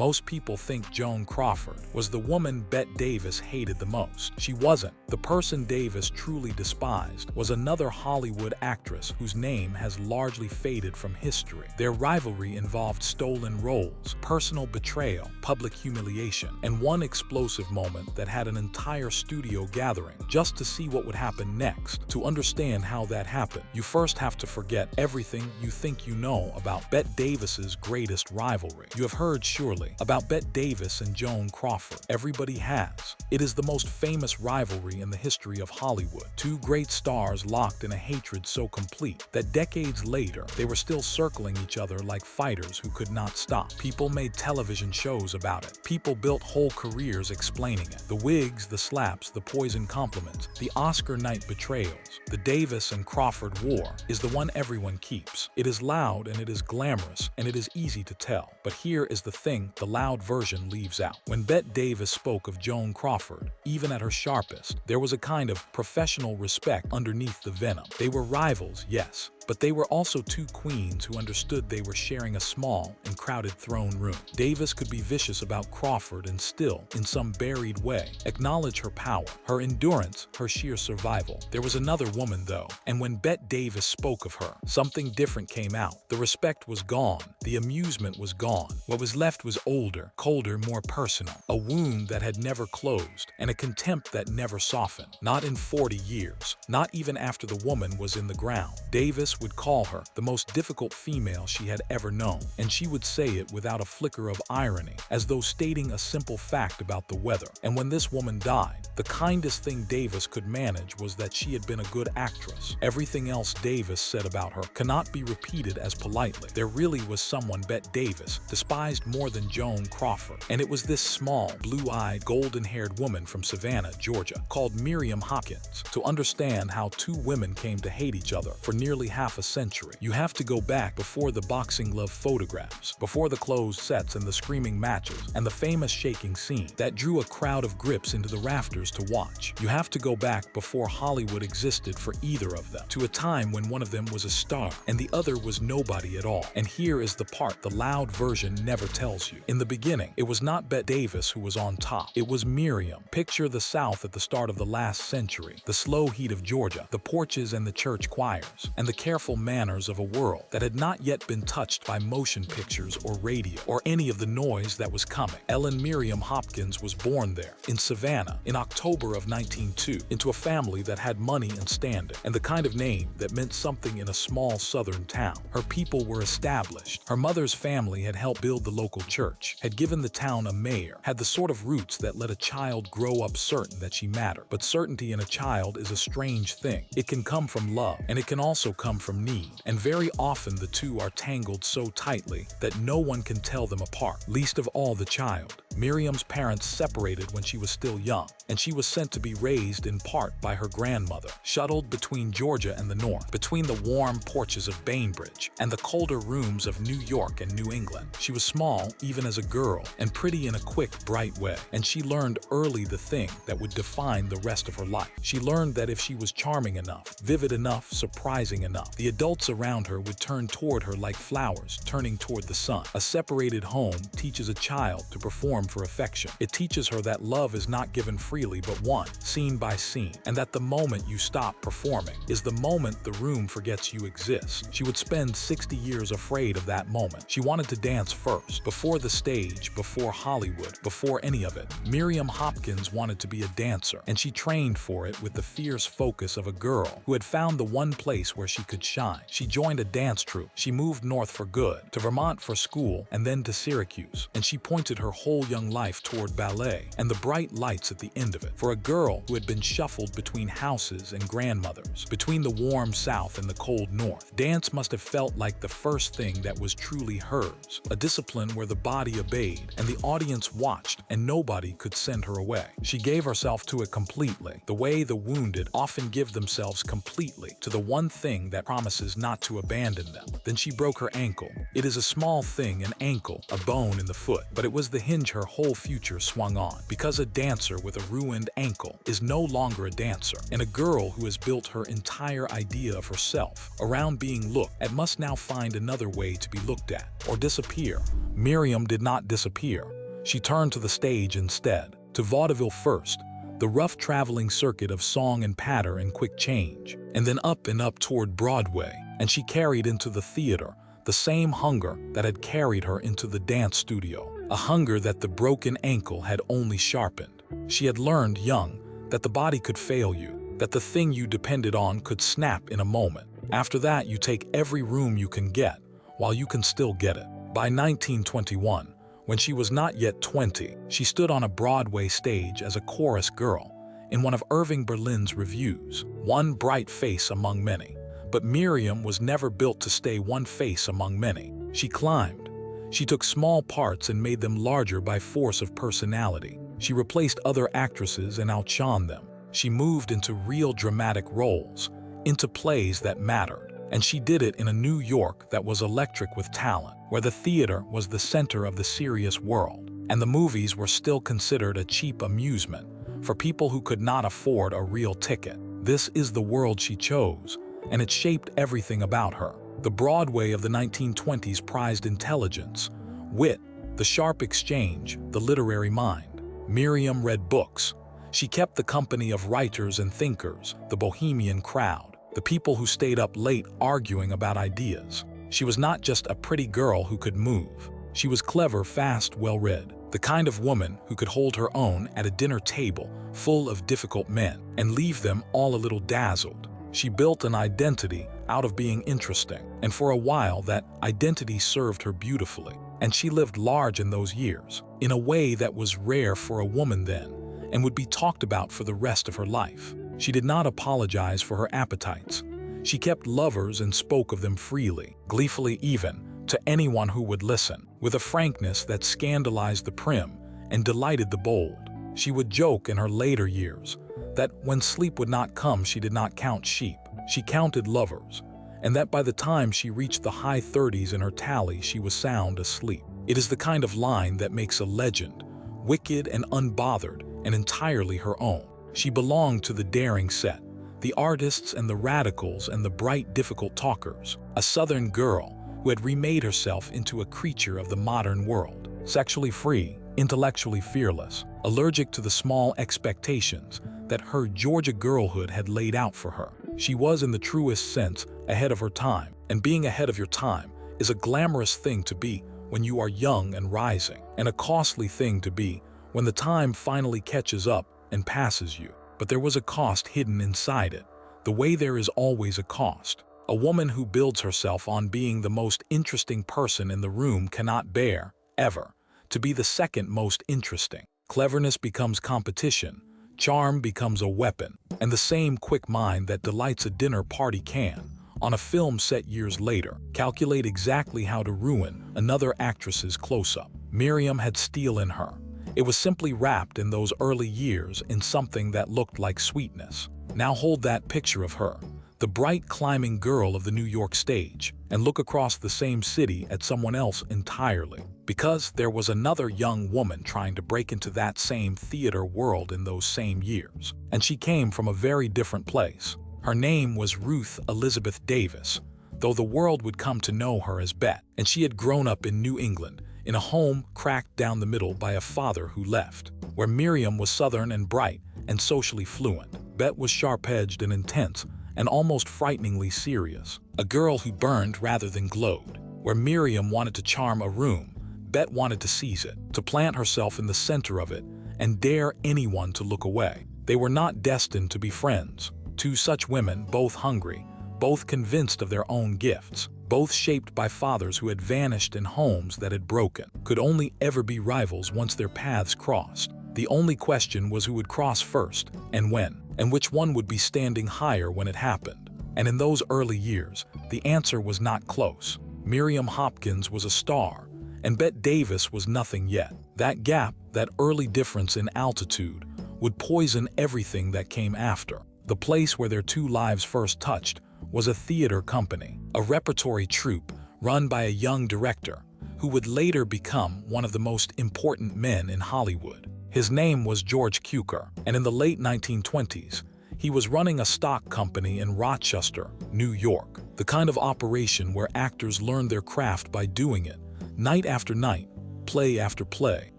Most people think Joan Crawford was the woman Bette Davis hated the most. She wasn't. The person Davis truly despised was another Hollywood actress whose name has largely faded from history. Their rivalry involved stolen roles, personal betrayal, public humiliation, and one explosive moment that had an entire studio gathering just to see what would happen next. To understand how that happened, you first have to forget everything you think you know about Bette Davis's greatest rivalry. You have heard surely about Bette Davis and Joan Crawford. Everybody has. It is the most famous rivalry in the history of Hollywood. Two great stars locked in a hatred so complete that decades later they were still circling each other like fighters who could not stop. People made television shows about it. People built whole careers explaining it. The wigs, the slaps, the poison compliments, the Oscar night betrayals. The Davis and Crawford war is the one everyone keeps. It is loud and it is glamorous and it is easy to tell. But here is the thing the loud version leaves out. When Bette Davis spoke of Joan Crawford, even at her sharpest, there was a kind of professional respect underneath the venom. They were rivals, yes, but they were also two queens who understood they were sharing a small and crowded throne room. Davis could be vicious about Crawford and still, in some buried way, acknowledge her power, her endurance, her sheer survival. There was another woman, though, and when Bette Davis spoke of her, something different came out. The respect was gone. The amusement was gone. What was left was older, colder, more personal. A wound that had never closed, and a contempt that never softened. Not in 40 years. Not even after the woman was in the ground. Davis would call her the most difficult female she had ever known, and she would say it without a flicker of irony, as though stating a simple fact about the weather. And when this woman died, the kindest thing Davis could manage was that she had been a good actress. Everything else Davis said about her cannot be repeated as politely. There really was someone Bette Davis despised more than Joan Crawford, and it was this small, blue-eyed, golden-haired woman from Savannah, Georgia, called Miriam Hopkins. To understand how two women came to hate each other for nearly half a century, you have to go back before the boxing glove photographs, before the closed sets and the screaming matches, and the famous shaking scene that drew a crowd of grips into the rafters to watch. You have to go back before Hollywood existed for either of them, to a time when one of them was a star and the other was nobody at all. And here is the part the loud version never tells you. In the beginning, it was not Bette Davis who was on top. It was Miriam. Picture the South at the start of the last century, the slow heat of Georgia, the porches and the church choirs, and the careful manners of a world that had not yet been touched by motion pictures or radio or any of the noise that was coming. Ellen Miriam Hopkins was born there, in Savannah, in October of 1902, into a family that had money and standing, and the kind of name that meant something in a small southern town. Her people were established. Her mother's family had helped build the local church, had given the town a mayor, had the sort of roots that let a child grow up certain that she mattered. But certainty in a child is a strange thing. It can come from love, and it can also come from need, and very often the two are tangled so tightly that no one can tell them apart, least of all the child. Miriam's parents separated when she was still young, and she was sent to be raised in part by her grandmother, shuttled between Georgia and the north, between the warm porches of Bainbridge and the colder rooms of New York and New England. She was small even as a girl, and pretty in a quick, bright way, and she learned early the thing that would define the rest of her life. She learned that if she was charming enough, vivid enough, surprising enough, the adults around her would turn toward her like flowers turning toward the sun. A separated home teaches a child to perform for affection. It teaches her that love is not given freely but won, scene by scene, and that the moment you stop performing is the moment the room forgets you exist. She would spend 60 years afraid of that moment. She wanted to dance first, before the stage, before Hollywood, before any of it. Miriam Hopkins wanted to be a dancer, and she trained for it with the fierce focus of a girl who had found the one place where she could shine. She joined a dance troupe. She moved north for good, to Vermont for school, and then to Syracuse, and she pointed her whole young life toward ballet and the bright lights at the end of it. For a girl who had been shuffled between houses and grandmothers, between the warm South and the cold North, dance must have felt like the first thing that was truly hers, a discipline where the body obeyed and the audience watched and nobody could send her away. She gave herself to it completely, the way the wounded often give themselves completely to the one thing that promises not to abandon them. Then she broke her ankle. It is a small thing, an ankle, a bone in the foot, but it was the hinge her her whole future swung on, because a dancer with a ruined ankle is no longer a dancer, and a girl who has built her entire idea of herself around being looked at must now find another way to be looked at, or disappear. Miriam did not disappear. She turned to the stage instead, to vaudeville first, the rough traveling circuit of song and patter and quick change, and then up and up toward Broadway, and she carried into the theater the same hunger that had carried her into the dance studio, a hunger that the broken ankle had only sharpened. She had learned young that the body could fail you, that the thing you depended on could snap in a moment. After that, you take every room you can get, while you can still get it. By 1921, when she was not yet 20, she stood on a Broadway stage as a chorus girl in one of Irving Berlin's revues, one bright face among many. But Miriam was never built to stay one face among many. She climbed. She took small parts and made them larger by force of personality. She replaced other actresses and outshone them. She moved into real dramatic roles, into plays that mattered. And she did it in a New York that was electric with talent, where the theater was the center of the serious world, and the movies were still considered a cheap amusement for people who could not afford a real ticket. This is the world she chose, and it shaped everything about her. The Broadway of the 1920s prized intelligence, wit, the sharp exchange, the literary mind. Miriam read books. She kept the company of writers and thinkers, the bohemian crowd, the people who stayed up late arguing about ideas. She was not just a pretty girl who could move. She was clever, fast, well-read, the kind of woman who could hold her own at a dinner table full of difficult men and leave them all a little dazzled. She built an identity out of being interesting, and for a while that identity served her beautifully. And she lived large in those years, in a way that was rare for a woman then, and would be talked about for the rest of her life. She did not apologize for her appetites. She kept lovers and spoke of them freely, gleefully even, to anyone who would listen, with a frankness that scandalized the prim and delighted the bold. She would joke in her later years that when sleep would not come, she did not count sheep, she counted lovers, and that by the time she reached the high 30s in her tally, she was sound asleep. It is the kind of line that makes a legend, wicked and unbothered and entirely her own. She belonged to the daring set, the artists and the radicals and the bright, difficult talkers, a Southern girl who had remade herself into a creature of the modern world, sexually free, intellectually fearless, allergic to the small expectations that her Georgia girlhood had laid out for her. She was, in the truest sense, ahead of her time, and being ahead of your time is a glamorous thing to be when you are young and rising, and a costly thing to be when the time finally catches up and passes you. But there was a cost hidden inside it, the way there is always a cost. A woman who builds herself on being the most interesting person in the room cannot bear, ever, to be the second most interesting. Cleverness becomes competition, charm becomes a weapon, and the same quick mind that delights a dinner party can, on a film set years later, calculate exactly how to ruin another actress's close-up. Miriam had steel in her. It was simply wrapped in those early years in something that looked like sweetness. Now hold that picture of her, the bright climbing girl of the New York stage, and look across the same city at someone else entirely. Because there was another young woman trying to break into that same theater world in those same years, and she came from a very different place. Her name was Ruth Elizabeth Davis, though the world would come to know her as Bette, and she had grown up in New England, in a home cracked down the middle by a father who left, where Miriam was Southern and bright and socially fluent. Bette was sharp-edged and intense and almost frighteningly serious, a girl who burned rather than glowed. Where Miriam wanted to charm a room, Bette wanted to seize it, to plant herself in the center of it and dare anyone to look away. They were not destined to be friends. Two such women, both hungry, both convinced of their own gifts, both shaped by fathers who had vanished in homes that had broken, could only ever be rivals once their paths crossed. The only question was who would cross first and when, and which one would be standing higher when it happened. And in those early years, the answer was not close. Miriam Hopkins was a star, and Bette Davis was nothing yet. That gap, that early difference in altitude, would poison everything that came after. The place where their two lives first touched was a theater company, a repertory troupe run by a young director who would later become one of the most important men in Hollywood. His name was George Cukor, and in the late 1920s, he was running a stock company in Rochester, New York, the kind of operation where actors learn their craft by doing it, night after night, play after play.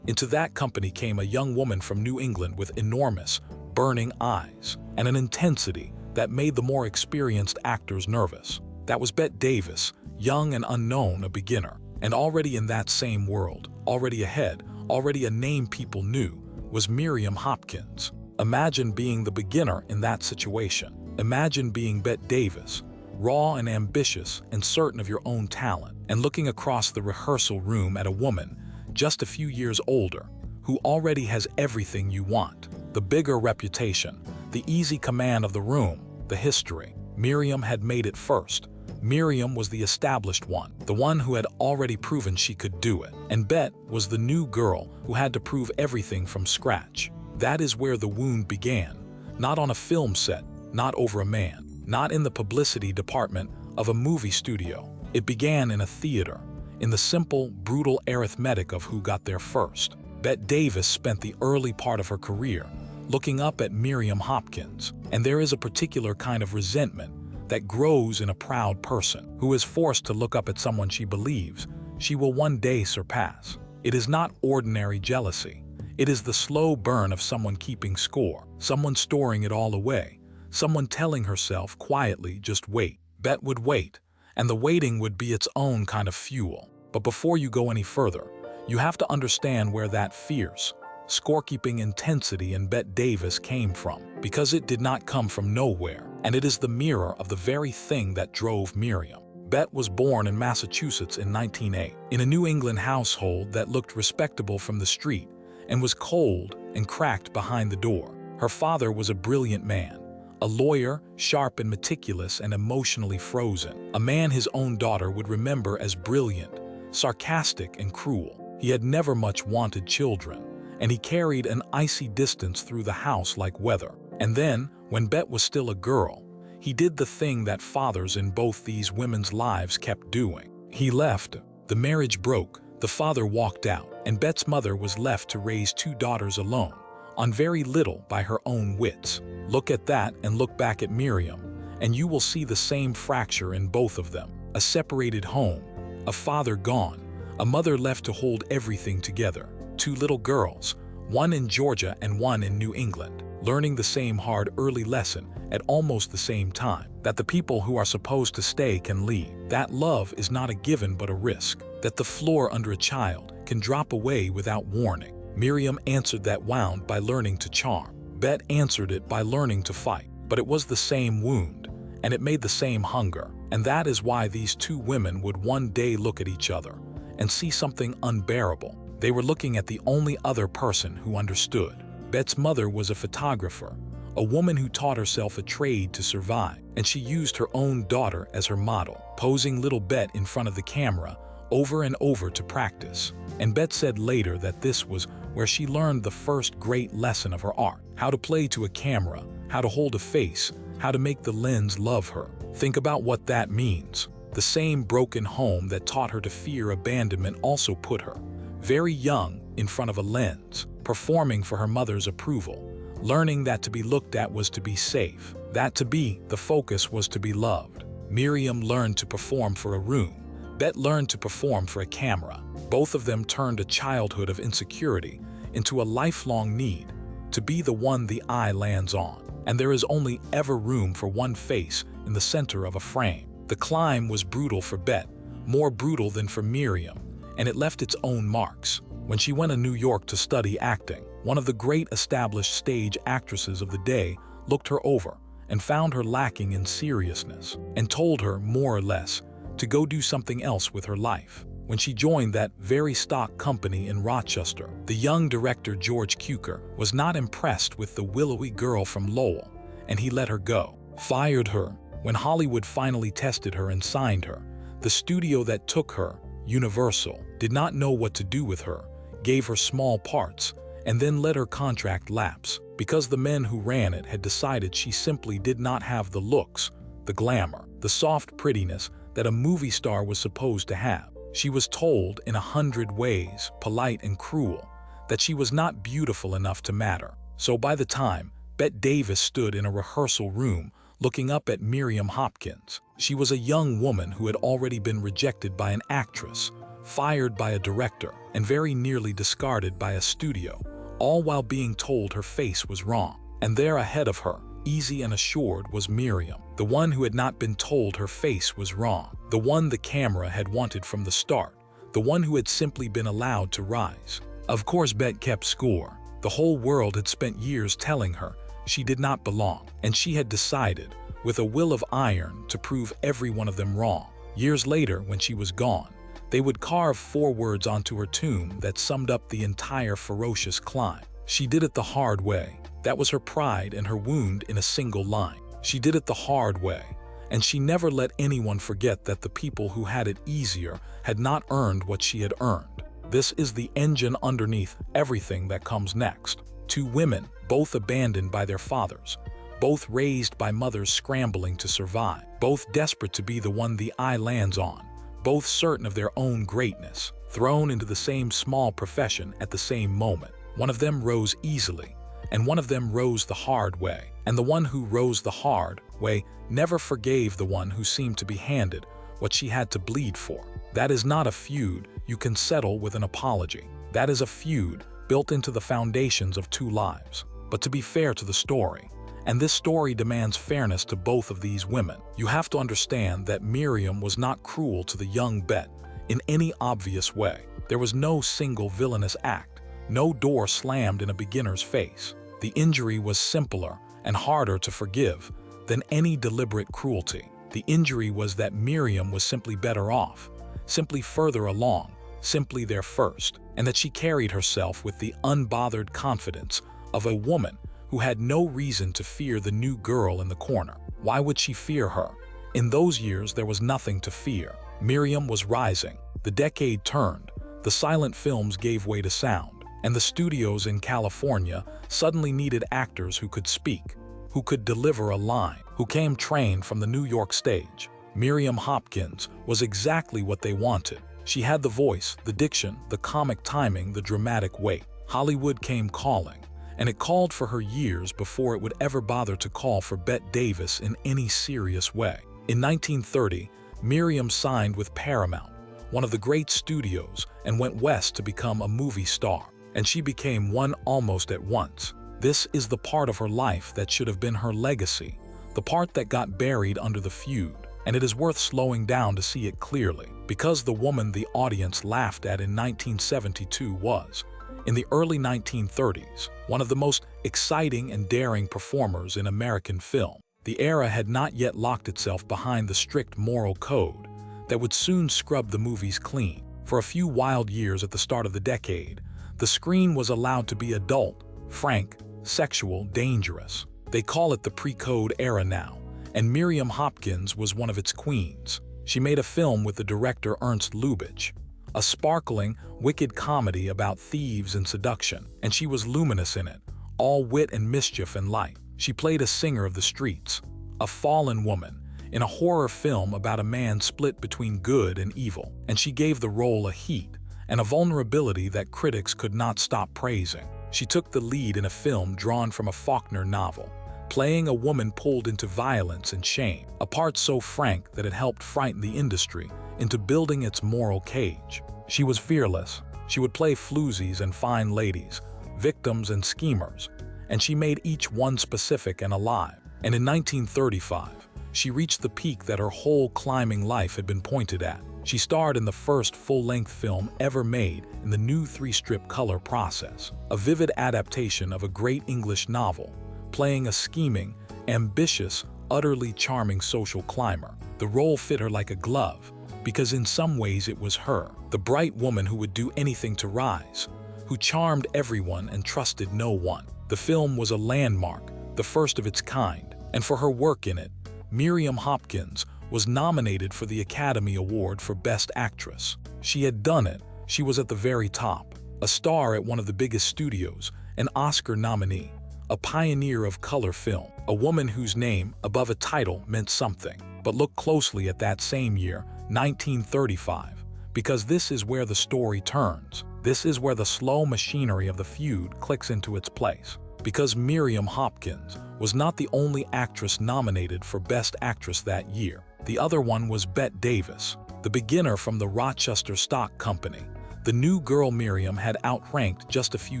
Into that company came a young woman from New England with enormous, burning eyes and an intensity that made the more experienced actors nervous. That was Bette Davis, young and unknown, a beginner. And already in that same world, already ahead, already a name people knew, was Miriam Hopkins. Imagine being the beginner in that situation. Imagine being Bette Davis, raw and ambitious and certain of your own talent, and looking across the rehearsal room at a woman just a few years older who already has everything you want. The bigger reputation, the easy command of the room, the history. Miriam had made it first. Miriam was the established one, the one who had already proven she could do it. And Bette was the new girl who had to prove everything from scratch. That is where the wound began. Not on a film set, not over a man, not in the publicity department of a movie studio. It began in a theater, in the simple, brutal arithmetic of who got there first. Bette Davis spent the early part of her career looking up at Miriam Hopkins, and there is a particular kind of resentment that grows in a proud person who is forced to look up at someone she believes she will one day surpass. It is not ordinary jealousy. It is the slow burn of someone keeping score, someone storing it all away, someone telling herself quietly, just wait. Bette would wait, and the waiting would be its own kind of fuel. But before you go any further, you have to understand where that fierce, scorekeeping intensity in Bette Davis came from, because it did not come from nowhere, and it is the mirror of the very thing that drove Miriam. Bette was born in Massachusetts in 1908, in a New England household that looked respectable from the street and was cold and cracked behind the door. Her father was a brilliant man, a lawyer, sharp and meticulous and emotionally frozen, a man his own daughter would remember as brilliant, sarcastic and cruel. He had never much wanted children, and he carried an icy distance through the house like weather. And then, when Bette was still a girl, he did the thing that fathers in both these women's lives kept doing. He left. The marriage broke, the father walked out, and Bette's mother was left to raise two daughters alone, on very little by her own wits. Look at that and look back at Miriam, and you will see the same fracture in both of them. A separated home, a father gone, a mother left to hold everything together. Two little girls, one in Georgia and one in New England, learning the same hard early lesson at almost the same time, that the people who are supposed to stay can leave, that love is not a given but a risk, that the floor under a child can drop away without warning. Miriam answered that wound by learning to charm. Bette answered it by learning to fight. But it was the same wound, and it made the same hunger, and that is why these two women would one day look at each other and see something unbearable. They were looking at the only other person who understood. Bette's mother was a photographer, a woman who taught herself a trade to survive, and she used her own daughter as her model, posing little Bette in front of the camera over and over to practice. And Bette said later that this was where she learned the first great lesson of her art, how to play to a camera, how to hold a face, how to make the lens love her. Think about what that means. The same broken home that taught her to fear abandonment also put her, very young, in front of a lens, performing for her mother's approval, learning that to be looked at was to be safe, that to be the focus was to be loved. Miriam learned to perform for a room. Bette learned to perform for a camera. Both of them turned a childhood of insecurity into a lifelong need to be the one the eye lands on. And there is only ever room for one face in the center of a frame. The climb was brutal for Bette, more brutal than for Miriam, and it left its own marks. When she went to New York to study acting, one of the great established stage actresses of the day looked her over and found her lacking in seriousness and told her, more or less, to go do something else with her life. When she joined that very stock company in Rochester, the young director George Cukor was not impressed with the willowy girl from Lowell, and he let her go, fired her. When Hollywood finally tested her and signed her, the studio that took her, Universal, did not know what to do with her, gave her small parts, and then let her contract lapse, because the men who ran it had decided she simply did not have the looks, the glamour, the soft prettiness that a movie star was supposed to have. She was told in 100 ways, polite and cruel, that she was not beautiful enough to matter. So by the time Bette Davis stood in a rehearsal room looking up at Miriam Hopkins, she was a young woman who had already been rejected by an actress, fired by a director, and very nearly discarded by a studio, all while being told her face was wrong. And there ahead of her, easy and assured, was Miriam, the one who had not been told her face was wrong, the one the camera had wanted from the start, the one who had simply been allowed to rise. Of course, Bette kept score. The whole world had spent years telling her she did not belong, and she had decided, with a will of iron, to prove every one of them wrong. Years later, when she was gone, they would carve 4 words onto her tomb that summed up the entire ferocious climb. She did it the hard way. That was her pride and her wound in a single line. She did it the hard way, and she never let anyone forget that the people who had it easier had not earned what she had earned. This is the engine underneath everything that comes next. 2 women, both abandoned by their fathers, both raised by mothers scrambling to survive, both desperate to be the one the eye lands on, both certain of their own greatness, thrown into the same small profession at the same moment. One of them rose easily, and one of them rose the hard way. And the one who rose the hard way never forgave the one who seemed to be handed what she had to bleed for. That is not a feud you can settle with an apology. That is a feud built into the foundations of 2 lives. But to be fair to the story, and this story demands fairness to both of these women, you have to understand that Miriam was not cruel to the young Bette in any obvious way. There was no single villainous act, no door slammed in a beginner's face. The injury was simpler and harder to forgive than any deliberate cruelty. The injury was that Miriam was simply better off, simply further along, simply there first, and that she carried herself with the unbothered confidence of a woman who had no reason to fear the new girl in the corner. Why would she fear her? In those years, there was nothing to fear. Miriam was rising. The decade turned. The silent films gave way to sound, and the studios in California suddenly needed actors who could speak, who could deliver a line, who came trained from the New York stage. Miriam Hopkins was exactly what they wanted. She had the voice, the diction, the comic timing, the dramatic weight. Hollywood came calling, and it called for her years before it would ever bother to call for Bette Davis in any serious way. In 1930, Miriam signed with Paramount, one of the great studios, and went west to become a movie star. And she became one almost at once. This is the part of her life that should have been her legacy, the part that got buried under the feud. And it is worth slowing down to see it clearly, because the woman the audience laughed at in 1972 was, in the early 1930s, one of the most exciting and daring performers in American film. The era had not yet locked itself behind the strict moral code that would soon scrub the movies clean. For a few wild years at the start of the decade, the screen was allowed to be adult, frank, sexual, dangerous. They call it the pre-code era now, and Miriam Hopkins was one of its queens. She made a film with the director Ernst Lubitsch, a sparkling, wicked comedy about thieves and seduction, and she was luminous in it, all wit and mischief and light. She played a singer of the streets, a fallen woman, in a horror film about a man split between good and evil, and she gave the role a heat and a vulnerability that critics could not stop praising. She took the lead in a film drawn from a Faulkner novel, playing a woman pulled into violence and shame, a part so frank that it helped frighten the industry into building its moral cage. She was fearless. She would play floozies and fine ladies, victims and schemers, and she made each one specific and alive. And in 1935, she reached the peak that her whole climbing life had been pointed at. She starred in the first full-length film ever made in the new 3-strip color process, a vivid adaptation of a great English novel, playing a scheming, ambitious, utterly charming social climber. The role fit her like a glove, because in some ways it was her, the bright woman who would do anything to rise, who charmed everyone and trusted no one. The film was a landmark, the first of its kind, and for her work in it, Miriam Hopkins was nominated for the Academy Award for Best Actress. She had done it. She was at the very top, a star at one of the biggest studios, an Oscar nominee, a pioneer of color film, a woman whose name above a title meant something. But look closely at that same year, 1935. Because this is where the story turns. This is where the slow machinery of the feud clicks into its place. Because Miriam Hopkins was not the only actress nominated for Best Actress that year. The other one was Bette Davis, the beginner from the Rochester Stock Company. The new girl Miriam had outranked just a few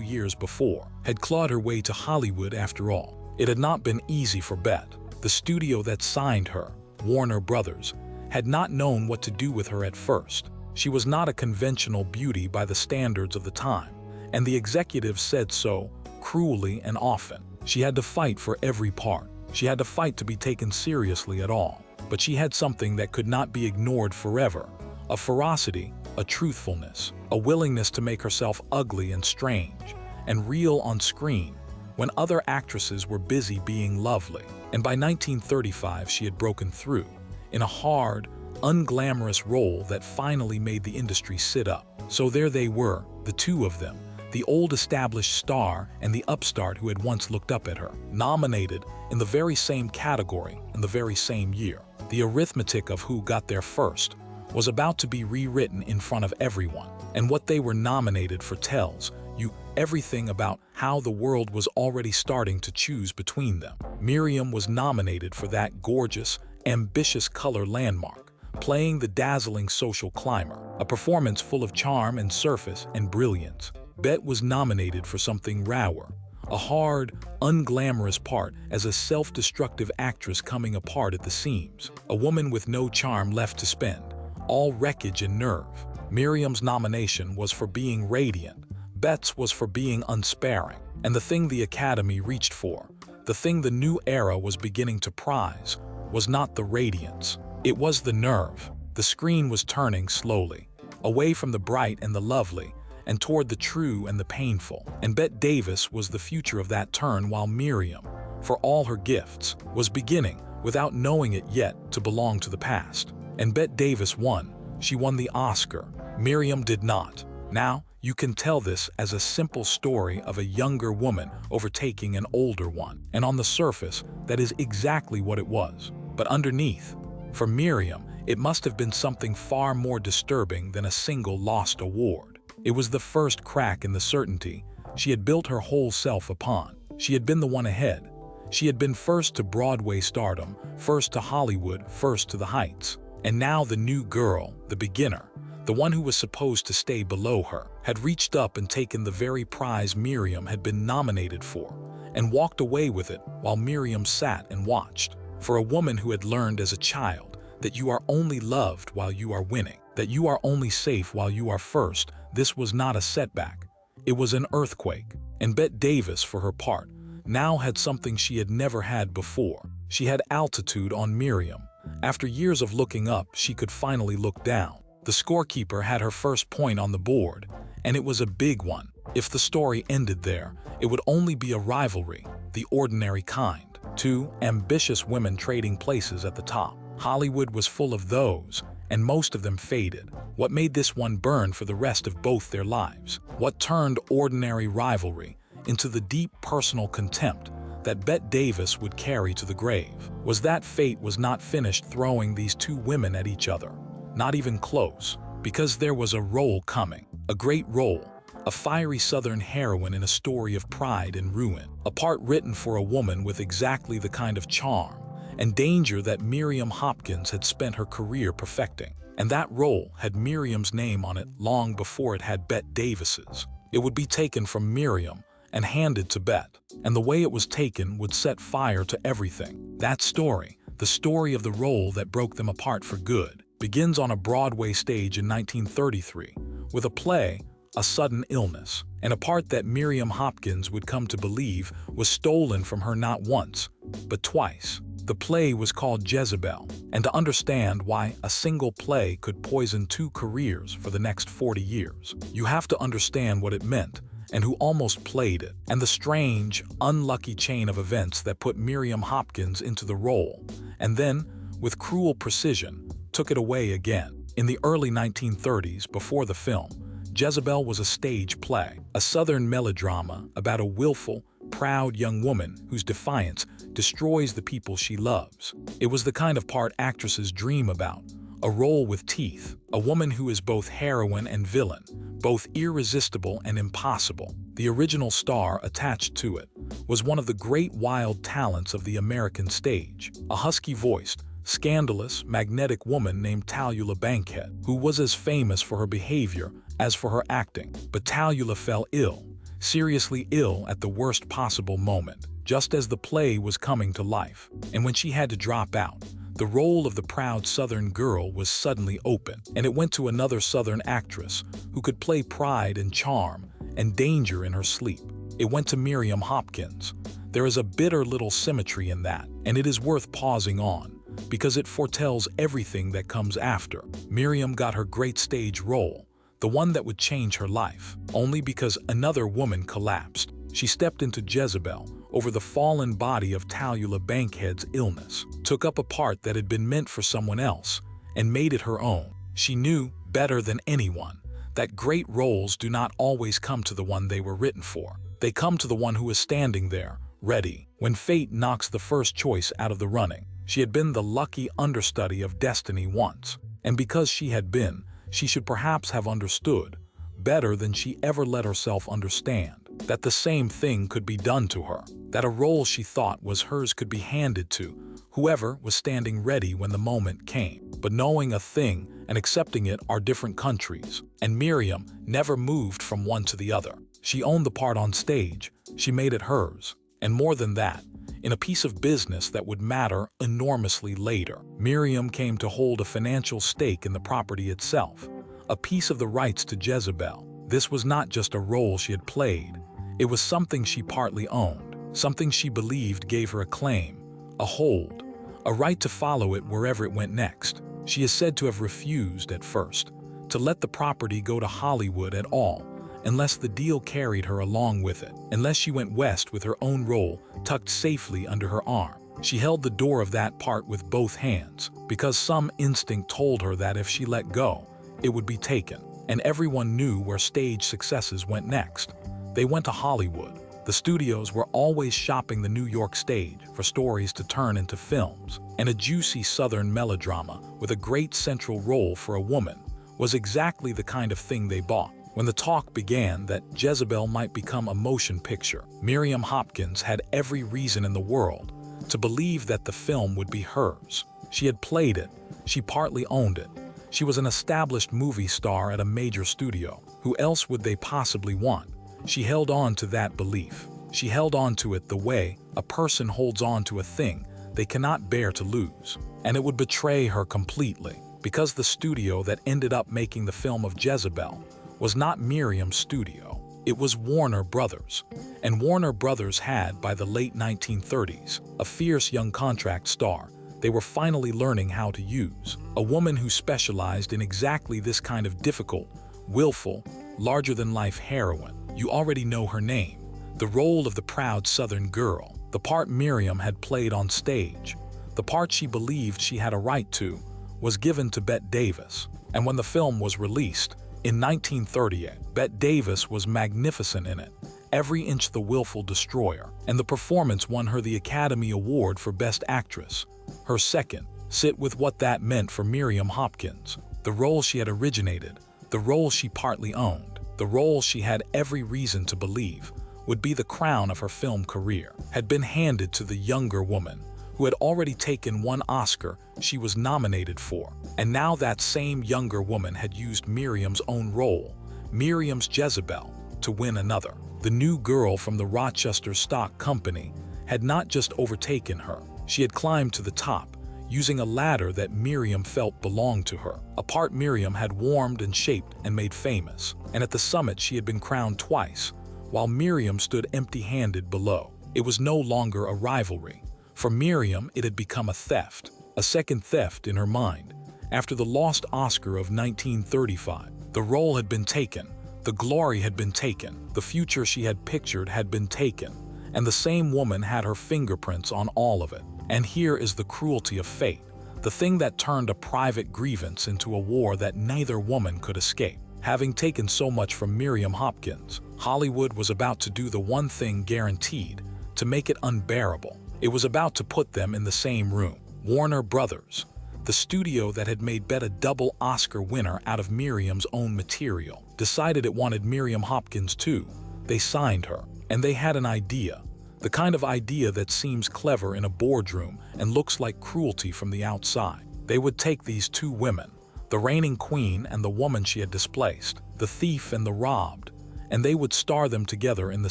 years before, had clawed her way to Hollywood after all. It had not been easy for Bette. The studio that signed her, Warner Brothers, had not known what to do with her at first. She was not a conventional beauty by the standards of the time, and the executives said so cruelly and often. She had to fight for every part. She had to fight to be taken seriously at all. But she had something that could not be ignored forever: a ferocity, a truthfulness, a willingness to make herself ugly and strange and real on screen when other actresses were busy being lovely. And by 1935 she had broken through in a hard, unglamorous role that finally made the industry sit up. So there they were, the two of them, the old established star and the upstart who had once looked up at her, nominated in the very same category in the very same year. The arithmetic of who got there first was about to be rewritten in front of everyone, and what they were nominated for tells you everything about how the world was already starting to choose between them. Miriam was nominated for that gorgeous, ambitious color landmark, playing the dazzling social climber, a performance full of charm and surface and brilliance. Bette was nominated for something rawer, a hard, unglamorous part as a self-destructive actress coming apart at the seams, a woman with no charm left to spend, all wreckage and nerve. Miriam's nomination was for being radiant, Bette's was for being unsparing, and the thing the Academy reached for, the thing the new era was beginning to prize, was not the radiance. It was the nerve. The screen was turning slowly, away from the bright and the lovely, and toward the true and the painful. And Bette Davis was the future of that turn, while Miriam, for all her gifts, was beginning, without knowing it yet, to belong to the past. And Bette Davis won. She won the Oscar. Miriam did not. Now, you can tell this as a simple story of a younger woman overtaking an older one. And on the surface, that is exactly what it was. But underneath, for Miriam, it must have been something far more disturbing than a single lost award. It was the first crack in the certainty she had built her whole self upon. She had been the one ahead. She had been first to Broadway stardom, first to Hollywood, first to the heights. And now the new girl, the beginner, the one who was supposed to stay below her, had reached up and taken the very prize Miriam had been nominated for, and walked away with it while Miriam sat and watched. For a woman who had learned as a child that you are only loved while you are winning, that you are only safe while you are first, this was not a setback. It was an earthquake. And Bette Davis, for her part, now had something she had never had before. She had altitude on Miriam. After years of looking up, she could finally look down. The scorekeeper had her first point on the board, and it was a big one. If the story ended there, it would only be a rivalry, the ordinary kind. Two ambitious women trading places at the top. Hollywood was full of those, and most of them faded. What made this one burn for the rest of both their lives? What turned ordinary rivalry into the deep personal contempt that Bette Davis would carry to the grave? Was that fate was not finished throwing these two women at each other. Not even close. Because there was a role coming. A great role. A fiery Southern heroine in a story of pride and ruin. A part written for a woman with exactly the kind of charm and danger that Miriam Hopkins had spent her career perfecting. And that role had Miriam's name on it long before it had Bette Davis's. It would be taken from Miriam and handed to Bette, and the way it was taken would set fire to everything. That story, the story of the role that broke them apart for good, begins on a Broadway stage in 1933 with a play, A Sudden Illness, and a part that Miriam Hopkins would come to believe was stolen from her not once, but twice. The play was called Jezebel, and to understand why a single play could poison two careers for the next 40 years, you have to understand what it meant and who almost played it, and the strange, unlucky chain of events that put Miriam Hopkins into the role, and then, with cruel precision, took it away again. In the early 1930s, before the film, Jezebel was a stage play, a Southern melodrama about a willful, proud young woman whose defiance destroys the people she loves. It was the kind of part actresses dream about, A role with teeth, a woman who is both heroine and villain, both irresistible and impossible. The original star attached to it was one of the great wild talents of the American stage, a husky-voiced, scandalous, magnetic woman named Tallulah Bankhead, who was as famous for her behavior as for her acting. But Tallulah fell ill, seriously ill at the worst possible moment, just as the play was coming to life. And when she had to drop out, the role of the proud Southern girl was suddenly open, and it went to another Southern actress who could play pride and charm and danger in her sleep. It went to Miriam Hopkins. There is a bitter little symmetry in that, and it is worth pausing on, because it foretells everything that comes after. Miriam got her great stage role, the one that would change her life, only because another woman collapsed. She stepped into Jezebel over the fallen body of Tallulah Bankhead's illness, took up a part that had been meant for someone else, and made it her own. She knew, better than anyone, that great roles do not always come to the one they were written for. They come to the one who is standing there, ready, when fate knocks the first choice out of the running. She had been the lucky understudy of destiny once, and because she had been, she should perhaps have understood, better than she ever let herself understand, that the same thing could be done to her, that a role she thought was hers could be handed to whoever was standing ready when the moment came. But knowing a thing and accepting it are different countries, and Miriam never moved from one to the other. She owned the part on stage, she made it hers, and more than that, in a piece of business that would matter enormously later. Miriam came to hold a financial stake in the property itself, a piece of the rights to Jezebel. This was not just a role she had played, it was something she partly owned, something she believed gave her a claim, a hold, a right to follow it wherever it went next. She is said to have refused at first to let the property go to Hollywood at all, unless the deal carried her along with it, unless she went west with her own role tucked safely under her arm. She held the door of that part with both hands, because some instinct told her that if she let go, it would be taken. And everyone knew where stage successes went next. They went to Hollywood. The studios were always shopping the New York stage for stories to turn into films, and a juicy Southern melodrama with a great central role for a woman was exactly the kind of thing they bought. When the talk began that Jezebel might become a motion picture, Miriam Hopkins had every reason in the world to believe that the film would be hers. She had played it, she partly owned it. She was an established movie star at a major studio. Who else would they possibly want? She held on to that belief. She held on to it the way a person holds on to a thing they cannot bear to lose. And it would betray her completely, because the studio that ended up making the film of Jezebel was not Miriam's studio. It was Warner Brothers. And Warner Brothers had, by the late 1930s, a fierce young contract star they were finally learning how to use. A woman who specialized in exactly this kind of difficult, willful, larger-than-life heroine. You already know her name, the role of the proud Southern girl, the part Miriam had played on stage, the part she believed she had a right to, was given to Bette Davis. And when the film was released, in 1938, Bette Davis was magnificent in it, every inch the willful destroyer, and the performance won her the Academy Award for Best Actress, her second. Sit with what that meant for Miriam Hopkins. The role she had originated, the role she partly owned, the role she had every reason to believe would be the crown of her film career, had been handed to the younger woman who had already taken one Oscar she was nominated for. And now that same younger woman had used Miriam's own role, Miriam's Jezebel, to win another. The new girl from the Rochester Stock Company had not just overtaken her, she had climbed to the top, using a ladder that Miriam felt belonged to her, a part Miriam had warmed and shaped and made famous. And at the summit she had been crowned twice, while Miriam stood empty-handed below. It was no longer a rivalry. For Miriam, it had become a theft, a second theft in her mind. After the lost Oscar of 1935, the role had been taken, the glory had been taken, the future she had pictured had been taken, and the same woman had her fingerprints on all of it. And here is the cruelty of fate, the thing that turned a private grievance into a war that neither woman could escape. Having taken so much from Miriam Hopkins, Hollywood was about to do the one thing guaranteed to make it unbearable. It was about to put them in the same room. Warner Brothers, The studio that had made Bette a double Oscar winner out of Miriam's own material decided it wanted Miriam Hopkins too. They signed her, and they had an idea. The kind of idea that seems clever in a boardroom and looks like cruelty from the outside. They would take these two women, the reigning queen and the woman she had displaced, the thief and the robbed, and they would star them together in the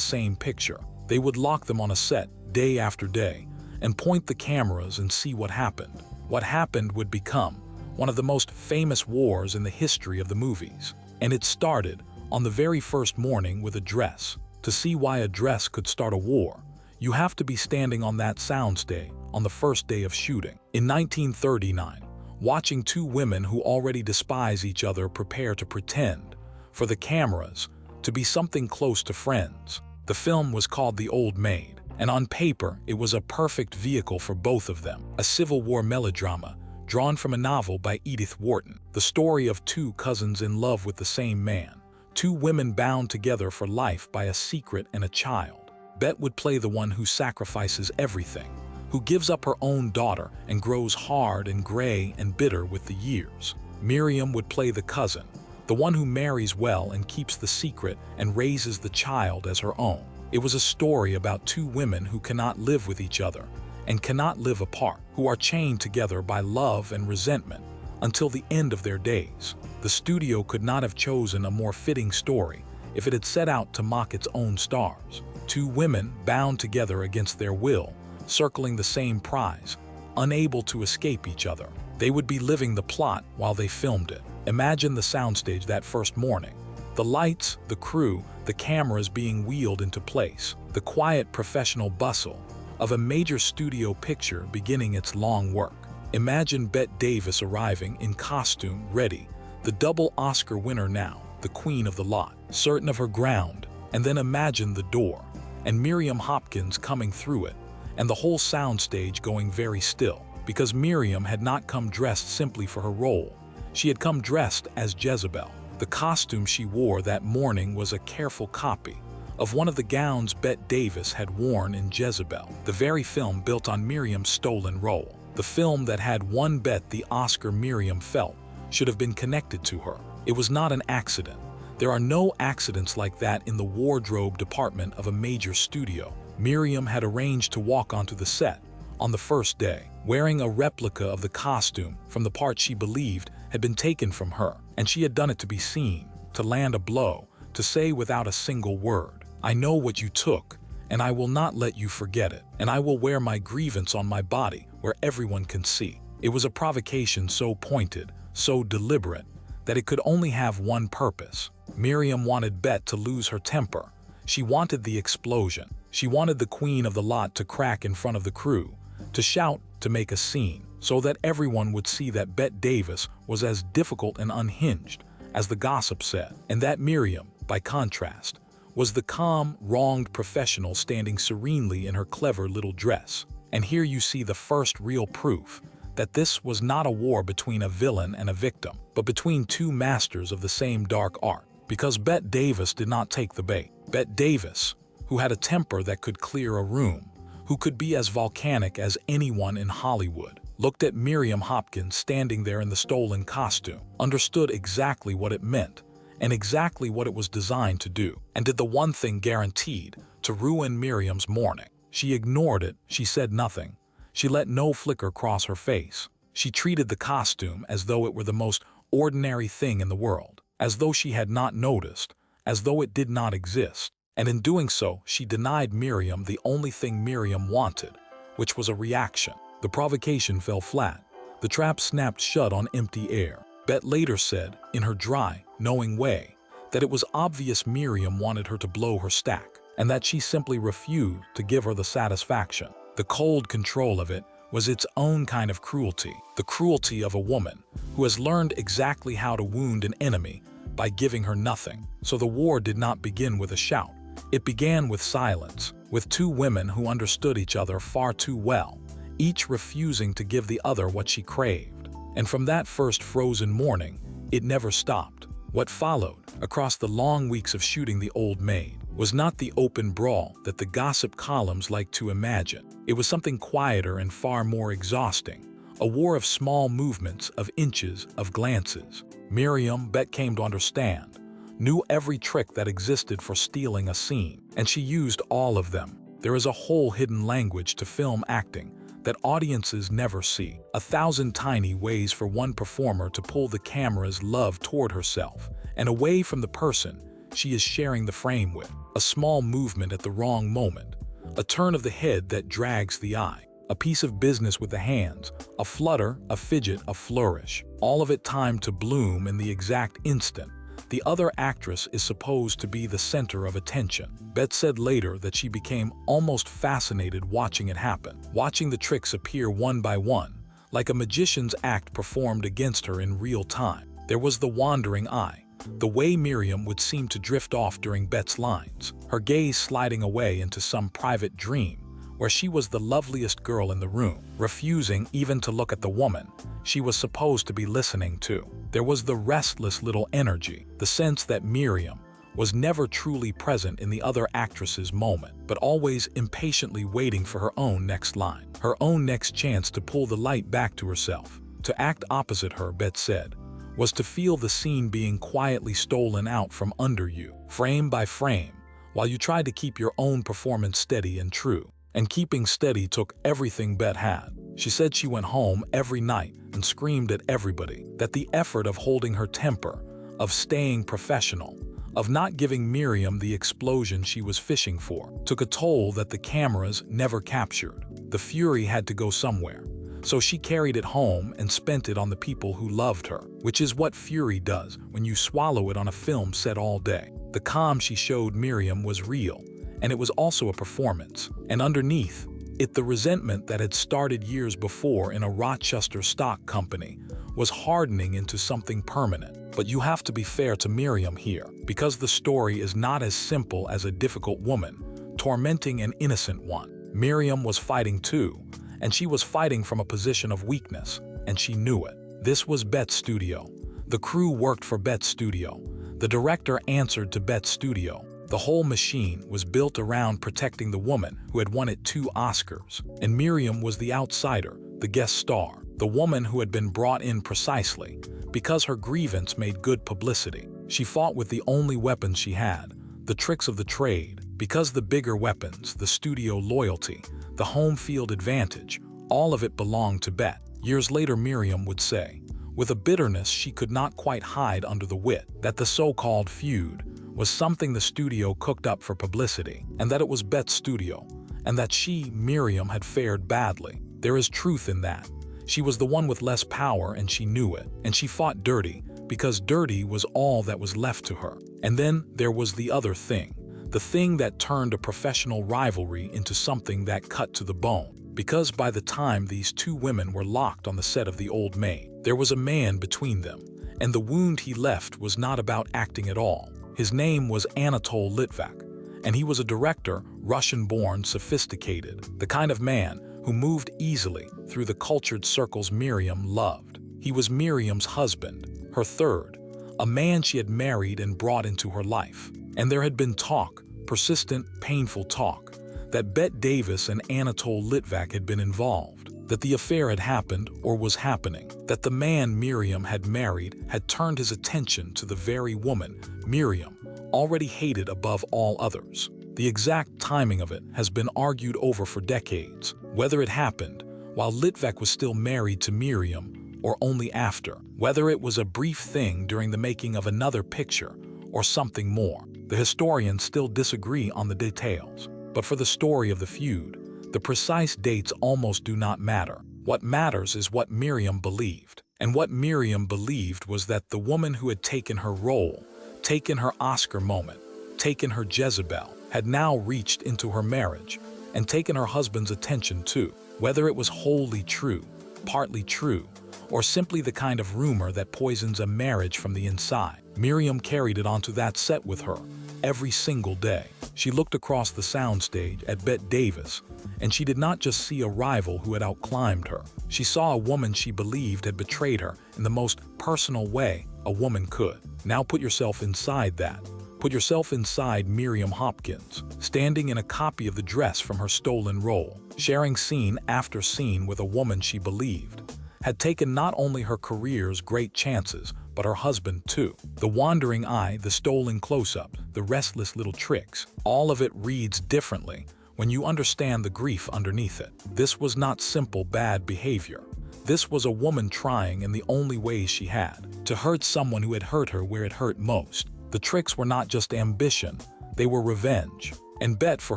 same picture. They would lock them on a set day after day and point the cameras and see what happened. What happened would become one of the most famous wars in the history of the movies. And it started on the very first morning with a dress. To see why a dress could start a war, you have to be standing on that soundstage on the first day of shooting. In 1939, watching two women who already despise each other prepare to pretend, for the cameras, to be something close to friends. The film was called The Old Maid, and on paper it was a perfect vehicle for both of them. A Civil War melodrama drawn from a novel by Edith Wharton, the story of two cousins in love with the same man, two women bound together for life by a secret and a child. Bette would play the one who sacrifices everything, who gives up her own daughter and grows hard and gray and bitter with the years. Miriam would play the cousin, the one who marries well and keeps the secret and raises the child as her own. It was a story about two women who cannot live with each other and cannot live apart, who are chained together by love and resentment until the end of their days. The studio could not have chosen a more fitting story if it had set out to mock its own stars. Two women bound together against their will, circling the same prize, unable to escape each other. They would be living the plot while they filmed it. Imagine the soundstage that first morning. The lights, the crew, the cameras being wheeled into place. The quiet professional bustle of a major studio picture beginning its long work. Imagine Bette Davis arriving in costume, ready, the double Oscar winner now, the queen of the lot, certain of her ground. And then imagine the door, and Miriam Hopkins coming through it, and the whole soundstage going very still, because Miriam had not come dressed simply for her role. She had come dressed as Jezebel. The costume she wore that morning was a careful copy of one of the gowns Bette Davis had worn in Jezebel, the very film built on Miriam's stolen role. The film that had won Bette the Oscar Miriam felt should have been connected to her. It was not an accident. There are no accidents like that in the wardrobe department of a major studio. Miriam had arranged to walk onto the set on the first day, wearing a replica of the costume from the part she believed had been taken from her, and she had done it to be seen, to land a blow, to say without a single word, "I know what you took, and I will not let you forget it, and I will wear my grievance on my body where everyone can see." It was a provocation so pointed, so deliberate, that it could only have one purpose. Miriam wanted Bette to lose her temper. She wanted the explosion. She wanted the queen of the lot to crack in front of the crew, to shout, to make a scene, so that everyone would see that Bette Davis was as difficult and unhinged as the gossip said, and that Miriam, by contrast, was the calm, wronged professional standing serenely in her clever little dress. And here you see the first real proof that this was not a war between a villain and a victim, but between two masters of the same dark art. Because Bette Davis did not take the bait. Bette Davis, who had a temper that could clear a room, who could be as volcanic as anyone in Hollywood, looked at Miriam Hopkins standing there in the stolen costume, understood exactly what it meant, and exactly what it was designed to do, and did the one thing guaranteed to ruin Miriam's morning. She ignored it, she said nothing. She let no flicker cross her face. She treated the costume as though it were the most ordinary thing in the world, as though she had not noticed, as though it did not exist. And in doing so, she denied Miriam the only thing Miriam wanted, which was a reaction. The provocation fell flat. The trap snapped shut on empty air. Bette later said, in her dry, knowing way, that it was obvious Miriam wanted her to blow her stack, and that she simply refused to give her the satisfaction. The cold control of it was its own kind of cruelty, the cruelty of a woman who has learned exactly how to wound an enemy by giving her nothing. So the war did not begin with a shout. It began with silence, with two women who understood each other far too well, each refusing to give the other what she craved. And from that first frozen morning, it never stopped. What followed, across the long weeks of shooting The Old Maid, was not the open brawl that the gossip columns like to imagine. It was something quieter and far more exhausting, A war of small movements, of inches, of glances. Miriam, Bette came to understand, knew every trick that existed for stealing a scene, and she used all of them. There is a whole hidden language to film acting that audiences never see. 1,000 tiny ways for one performer to pull the camera's love toward herself and away from the person she is sharing the frame with. A small movement at the wrong moment, a turn of the head that drags the eye, a piece of business with the hands, a flutter, a fidget, a flourish, all of it timed to bloom in the exact instant. The other actress is supposed to be the center of attention. Bette said later that she became almost fascinated watching it happen, watching the tricks appear one by one, like a magician's act performed against her in real time. There was the wandering eye, the way Miriam would seem to drift off during Bette's lines, her gaze sliding away into some private dream where she was the loveliest girl in the room, refusing even to look at the woman she was supposed to be listening to. There was the restless little energy, the sense that Miriam was never truly present in the other actress's moment, but always impatiently waiting for her own next line, her own next chance to pull the light back to herself. To act opposite her, Bette said, was to feel the scene being quietly stolen out from under you, frame by frame, while you tried to keep your own performance steady and true. And keeping steady took everything Bette had. She said she went home every night and screamed at everybody that the effort of holding her temper, of staying professional, of not giving Miriam the explosion she was fishing for, took a toll that the cameras never captured. The fury had to go somewhere, so she carried it home and spent it on the people who loved her, which is what fury does when you swallow it on a film set all day. The calm she showed Miriam was real, and it was also a performance. And underneath it, the resentment that had started years before in a Rochester stock company was hardening into something permanent. But you have to be fair to Miriam here, because the story is not as simple as a difficult woman tormenting an innocent one. Miriam was fighting too, and she was fighting from a position of weakness, and she knew it. This was Bette's studio. The crew worked for Bette's studio. The director answered to Bette's studio. The whole machine was built around protecting the woman who had won it 2 Oscars. And Miriam was the outsider, the guest star, the woman who had been brought in precisely because her grievance made good publicity. She fought with the only weapons she had, the tricks of the trade, because the bigger weapons, the studio loyalty, the home field advantage, all of it belonged to Bette. Years later, Miriam would say, with a bitterness she could not quite hide under the wit, that the so-called feud was something the studio cooked up for publicity, and that it was Bette's studio, and that she, Miriam, had fared badly. There is truth in that. She was the one with less power, and she knew it, and she fought dirty, because dirty was all that was left to her. And then there was the other thing, the thing that turned a professional rivalry into something that cut to the bone. Because by the time these 2 women were locked on the set of The Old Maid, there was a man between them, and the wound he left was not about acting at all. His name was Anatol Litvak, and he was a director, Russian-born, sophisticated, the kind of man who moved easily through the cultured circles Miriam loved. He was Miriam's husband, her third, a man she had married and brought into her life. And there had been talk, persistent, painful talk, that Bette Davis and Anatol Litvak had been involved, that the affair had happened or was happening, that the man Miriam had married had turned his attention to the very woman Miriam already hated above all others. The exact timing of it has been argued over for decades, whether it happened while Litvak was still married to Miriam or only after, whether it was a brief thing during the making of another picture or something more. The historians still disagree on the details, but for the story of the feud, the precise dates almost do not matter. What matters is what Miriam believed. And what Miriam believed was that the woman who had taken her role, taken her Oscar moment, taken her Jezebel, had now reached into her marriage and taken her husband's attention too. Whether it was wholly true, partly true, or simply the kind of rumor that poisons a marriage from the inside, Miriam carried it onto that set with her every single day. She looked across the soundstage at Bette Davis, and she did not just see a rival who had outclimbed her. She saw a woman she believed had betrayed her in the most personal way a woman could. Now put yourself inside that. Put yourself inside Miriam Hopkins, standing in a copy of the dress from her stolen role, sharing scene after scene with a woman she believed, had taken not only her career's great chances, but her husband too. The wandering eye, the stolen close-up, the restless little tricks, all of it reads differently when you understand the grief underneath it. This was not simple bad behavior. This was a woman trying in the only way she had to hurt someone who had hurt her where it hurt most. The tricks were not just ambition, they were revenge. And Bette, for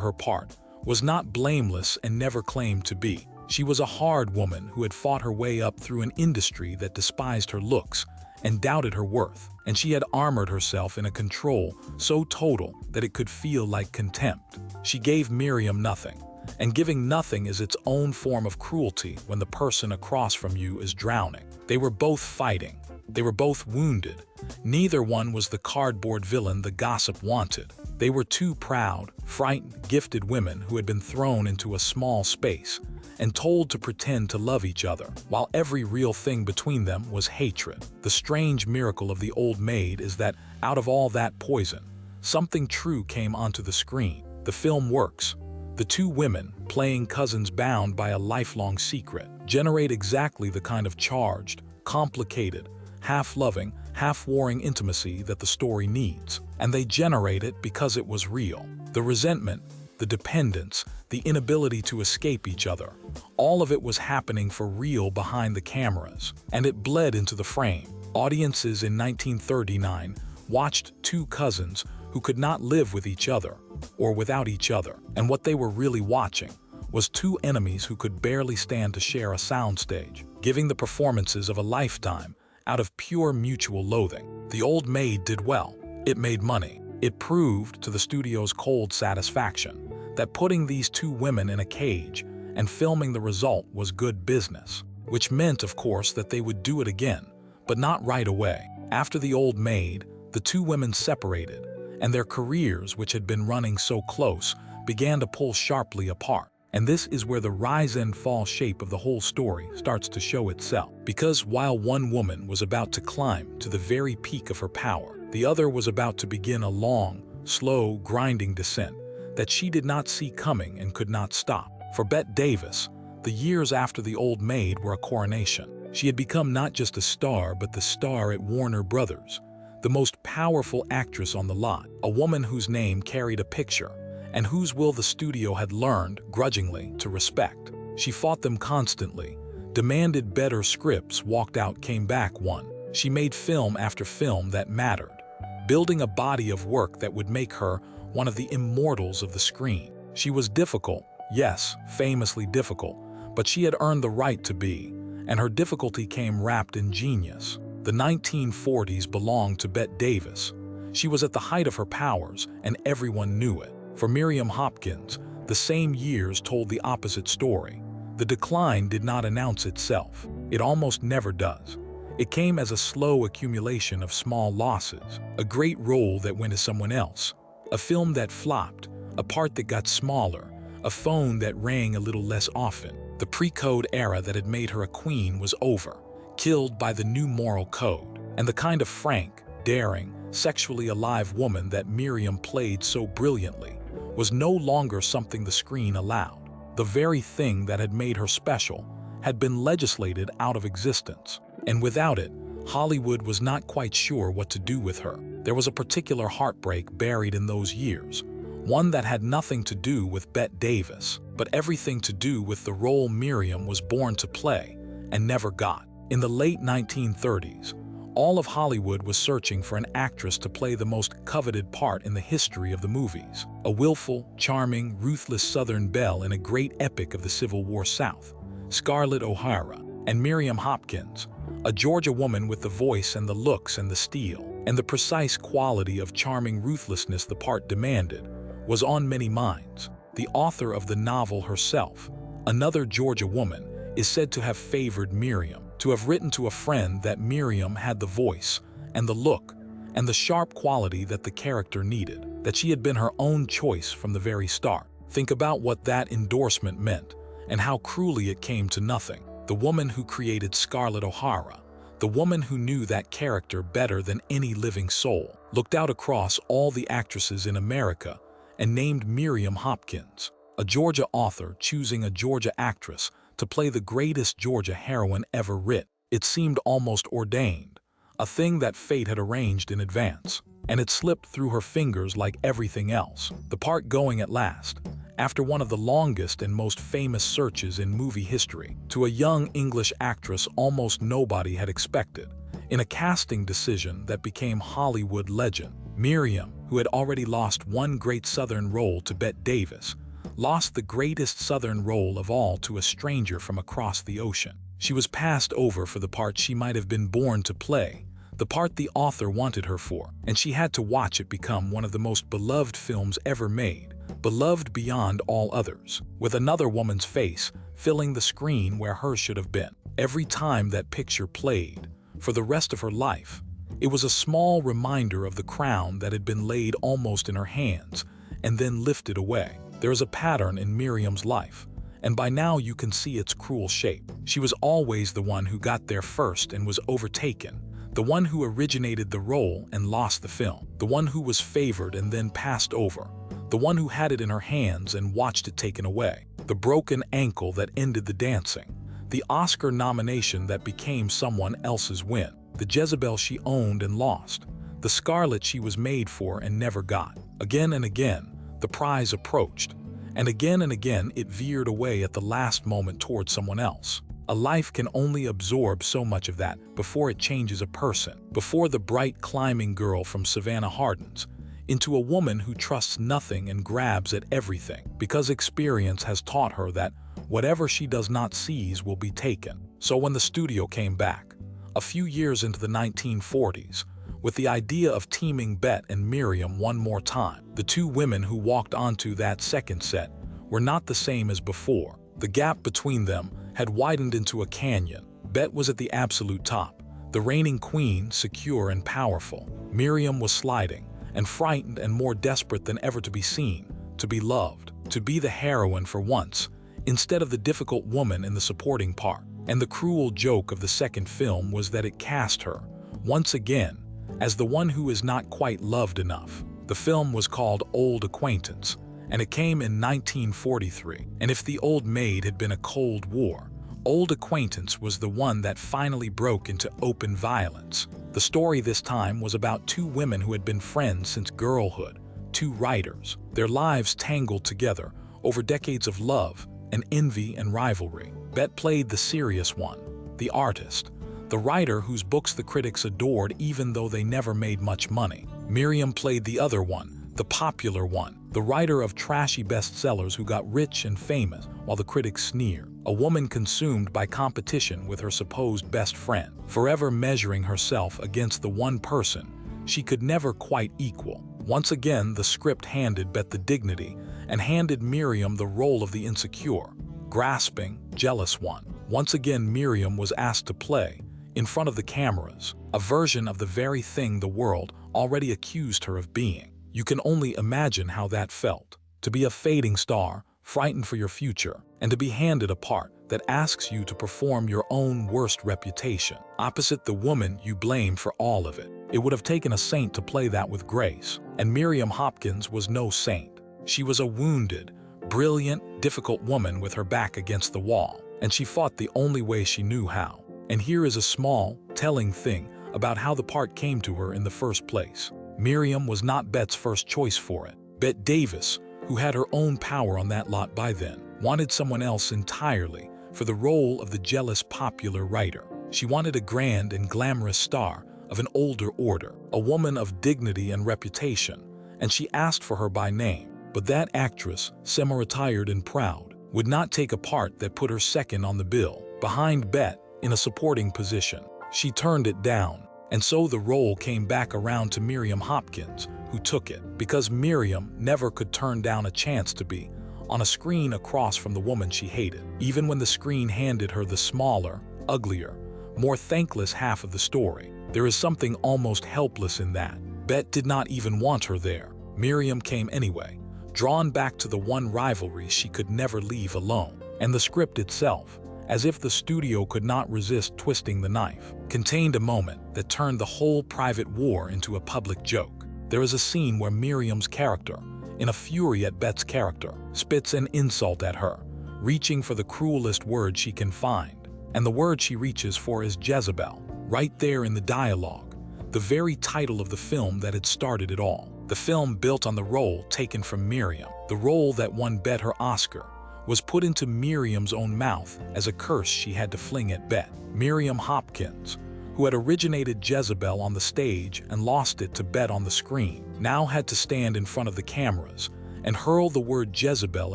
her part, was not blameless and never claimed to be. She was a hard woman who had fought her way up through an industry that despised her looks and doubted her worth, and she had armored herself in a control so total that it could feel like contempt. She gave Miriam nothing, and giving nothing is its own form of cruelty when the person across from you is drowning. They were both fighting. They were both wounded. Neither one was the cardboard villain the gossip wanted. They were two proud, frightened, gifted women who had been thrown into a small space and told to pretend to love each other, while every real thing between them was hatred. The strange miracle of The Old Maid is that out of all that poison, something true came onto the screen. The film works. The two women, playing cousins bound by a lifelong secret, generate exactly the kind of charged, complicated, half-loving, half-warring intimacy that the story needs. And they generate it because it was real. The resentment, the dependence, the inability to escape each other, all of it was happening for real behind the cameras, and it bled into the frame. Audiences in 1939 watched two cousins who could not live with each other or without each other, and what they were really watching was two enemies who could barely stand to share a soundstage, giving the performances of a lifetime out of pure mutual loathing. The Old Maid did well. It made money. It proved to the studio's cold satisfaction that putting these two women in a cage and filming the result was good business, which meant, of course, that they would do it again, but not right away. After The Old Maid, the two women separated, and their careers, which had been running so close, began to pull sharply apart. And this is where the rise and fall shape of the whole story starts to show itself. Because while one woman was about to climb to the very peak of her power, the other was about to begin a long, slow, grinding descent that she did not see coming and could not stop. For Bette Davis, the years after The Old Maid were a coronation. She had become not just a star, but the star at Warner Brothers, the most powerful actress on the lot, a woman whose name carried a picture, and whose will the studio had learned, grudgingly, to respect. She fought them constantly, demanded better scripts, walked out, came back, won. She made film after film that mattered, building a body of work that would make her one of the immortals of the screen. She was difficult, yes, famously difficult, but she had earned the right to be, and her difficulty came wrapped in genius. The 1940s belonged to Bette Davis. She was at the height of her powers, and everyone knew it. For Miriam Hopkins, the same years told the opposite story. The decline did not announce itself. It almost never does. It came as a slow accumulation of small losses, a great role that went to someone else, a film that flopped, a part that got smaller, a phone that rang a little less often. The pre-code era that had made her a queen was over, killed by the new moral code. And the kind of frank, daring, sexually alive woman that Miriam played so brilliantly was no longer something the screen allowed. The very thing that had made her special had been legislated out of existence. And without it, Hollywood was not quite sure what to do with her. There was a particular heartbreak buried in those years, one that had nothing to do with Bette Davis, but everything to do with the role Miriam was born to play and never got. In the late 1930s, all of Hollywood was searching for an actress to play the most coveted part in the history of the movies. A willful, charming, ruthless Southern belle in a great epic of the Civil War South, Scarlett O'Hara, and Miriam Hopkins, a Georgia woman with the voice and the looks and the steel, and the precise quality of charming ruthlessness the part demanded, was on many minds. The author of the novel herself, another Georgia woman, is said to have favored Miriam, to have written to a friend that Miriam had the voice and the look and the sharp quality that the character needed, that she had been her own choice from the very start. Think about what that endorsement meant and how cruelly it came to nothing. The woman who created Scarlett O'Hara, the woman who knew that character better than any living soul, looked out across all the actresses in America and named Miriam Hopkins, a Georgia author choosing a Georgia actress to play the greatest Georgia heroine ever written. It seemed almost ordained, a thing that fate had arranged in advance, and it slipped through her fingers like everything else. The part going at last, after one of the longest and most famous searches in movie history, to a young English actress almost nobody had expected, in a casting decision that became Hollywood legend. Miriam, who had already lost one great Southern role to Bette Davis, lost the greatest Southern role of all to a stranger from across the ocean. She was passed over for the part she might have been born to play, the part the author wanted her for, and she had to watch it become one of the most beloved films ever made, beloved beyond all others, with another woman's face filling the screen where hers should have been. Every time that picture played, for the rest of her life, it was a small reminder of the crown that had been laid almost in her hands and then lifted away. There is a pattern in Miriam's life, and by now you can see its cruel shape. She was always the one who got there first and was overtaken, the one who originated the role and lost the film, the one who was favored and then passed over, the one who had it in her hands and watched it taken away, the broken ankle that ended the dancing, the Oscar nomination that became someone else's win, the Jezebel she owned and lost, the Scarlet she was made for and never got. Again and again, the prize approached, and again it veered away at the last moment toward someone else. A life can only absorb so much of that before it changes a person, before the bright climbing girl from Savannah hardens into a woman who trusts nothing and grabs at everything, because experience has taught her that whatever she does not seize will be taken. So when the studio came back, a few years into the 1940s, with the idea of teaming Bette and Miriam one more time, the two women who walked onto that second set were not the same as before. The gap between them had widened into a canyon. Bette was at the absolute top, the reigning queen, secure and powerful. Miriam was sliding, and frightened and more desperate than ever to be seen, to be loved, to be the heroine for once, instead of the difficult woman in the supporting part. And the cruel joke of the second film was that it cast her, once again, as the one who is not quite loved enough. The film was called Old Acquaintance, and it came in 1943. And if The Old Maid had been a Cold War, Old Acquaintance was the one that finally broke into open violence. The story this time was about two women who had been friends since girlhood, two writers, their lives tangled together over decades of love and envy and rivalry. Bette played the serious one, the artist, the writer whose books the critics adored even though they never made much money. Miriam played the other one, the popular one, the writer of trashy bestsellers who got rich and famous while the critics sneered, a woman consumed by competition with her supposed best friend, forever measuring herself against the one person she could never quite equal. Once again, the script handed Bette the dignity and handed Miriam the role of the insecure, grasping, jealous one. Once again, Miriam was asked to play, in front of the cameras, a version of the very thing the world already accused her of being. You can only imagine how that felt, to be a fading star, frightened for your future, and to be handed a part that asks you to perform your own worst reputation, opposite the woman you blame for all of it. It would have taken a saint to play that with grace, and Miriam Hopkins was no saint. She was a wounded, brilliant, difficult woman with her back against the wall, and she fought the only way she knew how. And here is a small, telling thing about how the part came to her in the first place. Miriam was not Bette's first choice for it. Bette Davis, who had her own power on that lot by then, wanted someone else entirely for the role of the jealous popular writer. She wanted a grand and glamorous star of an older order, a woman of dignity and reputation, and she asked for her by name. But that actress, semi-retired and proud, would not take a part that put her second on the bill, behind Bette, in a supporting position. She turned it down, and so the role came back around to Miriam Hopkins, who took it, because Miriam never could turn down a chance to be on a screen across from the woman she hated, even when the screen handed her the smaller, uglier, more thankless half of the story. There is something almost helpless in that. Bette did not even want her there. Miriam came anyway, drawn back to the one rivalry she could never leave alone. And the script itself, as if the studio could not resist twisting the knife, contained a moment that turned the whole private war into a public joke. There is a scene where Miriam's character, in a fury at Bette's character, spits an insult at her, reaching for the cruelest word she can find. And the word she reaches for is Jezebel, right there in the dialogue, the very title of the film that had started it all. The film built on the role taken from Miriam. The role that won Bette her Oscar was put into Miriam's own mouth as a curse she had to fling at Bette. Miriam Hopkins, who had originated Jezebel on the stage and lost it to Bette on the screen, now had to stand in front of the cameras and hurl the word Jezebel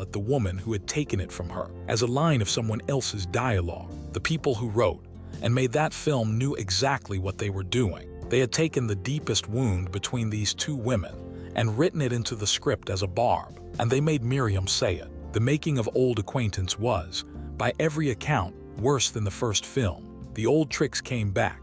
at the woman who had taken it from her as a line of someone else's dialogue. The people who wrote and made that film knew exactly what they were doing. They had taken the deepest wound between these two women and written it into the script as a barb, and they made Miriam say it. The making of Old Acquaintance was, by every account, worse than the first film. The old tricks came back,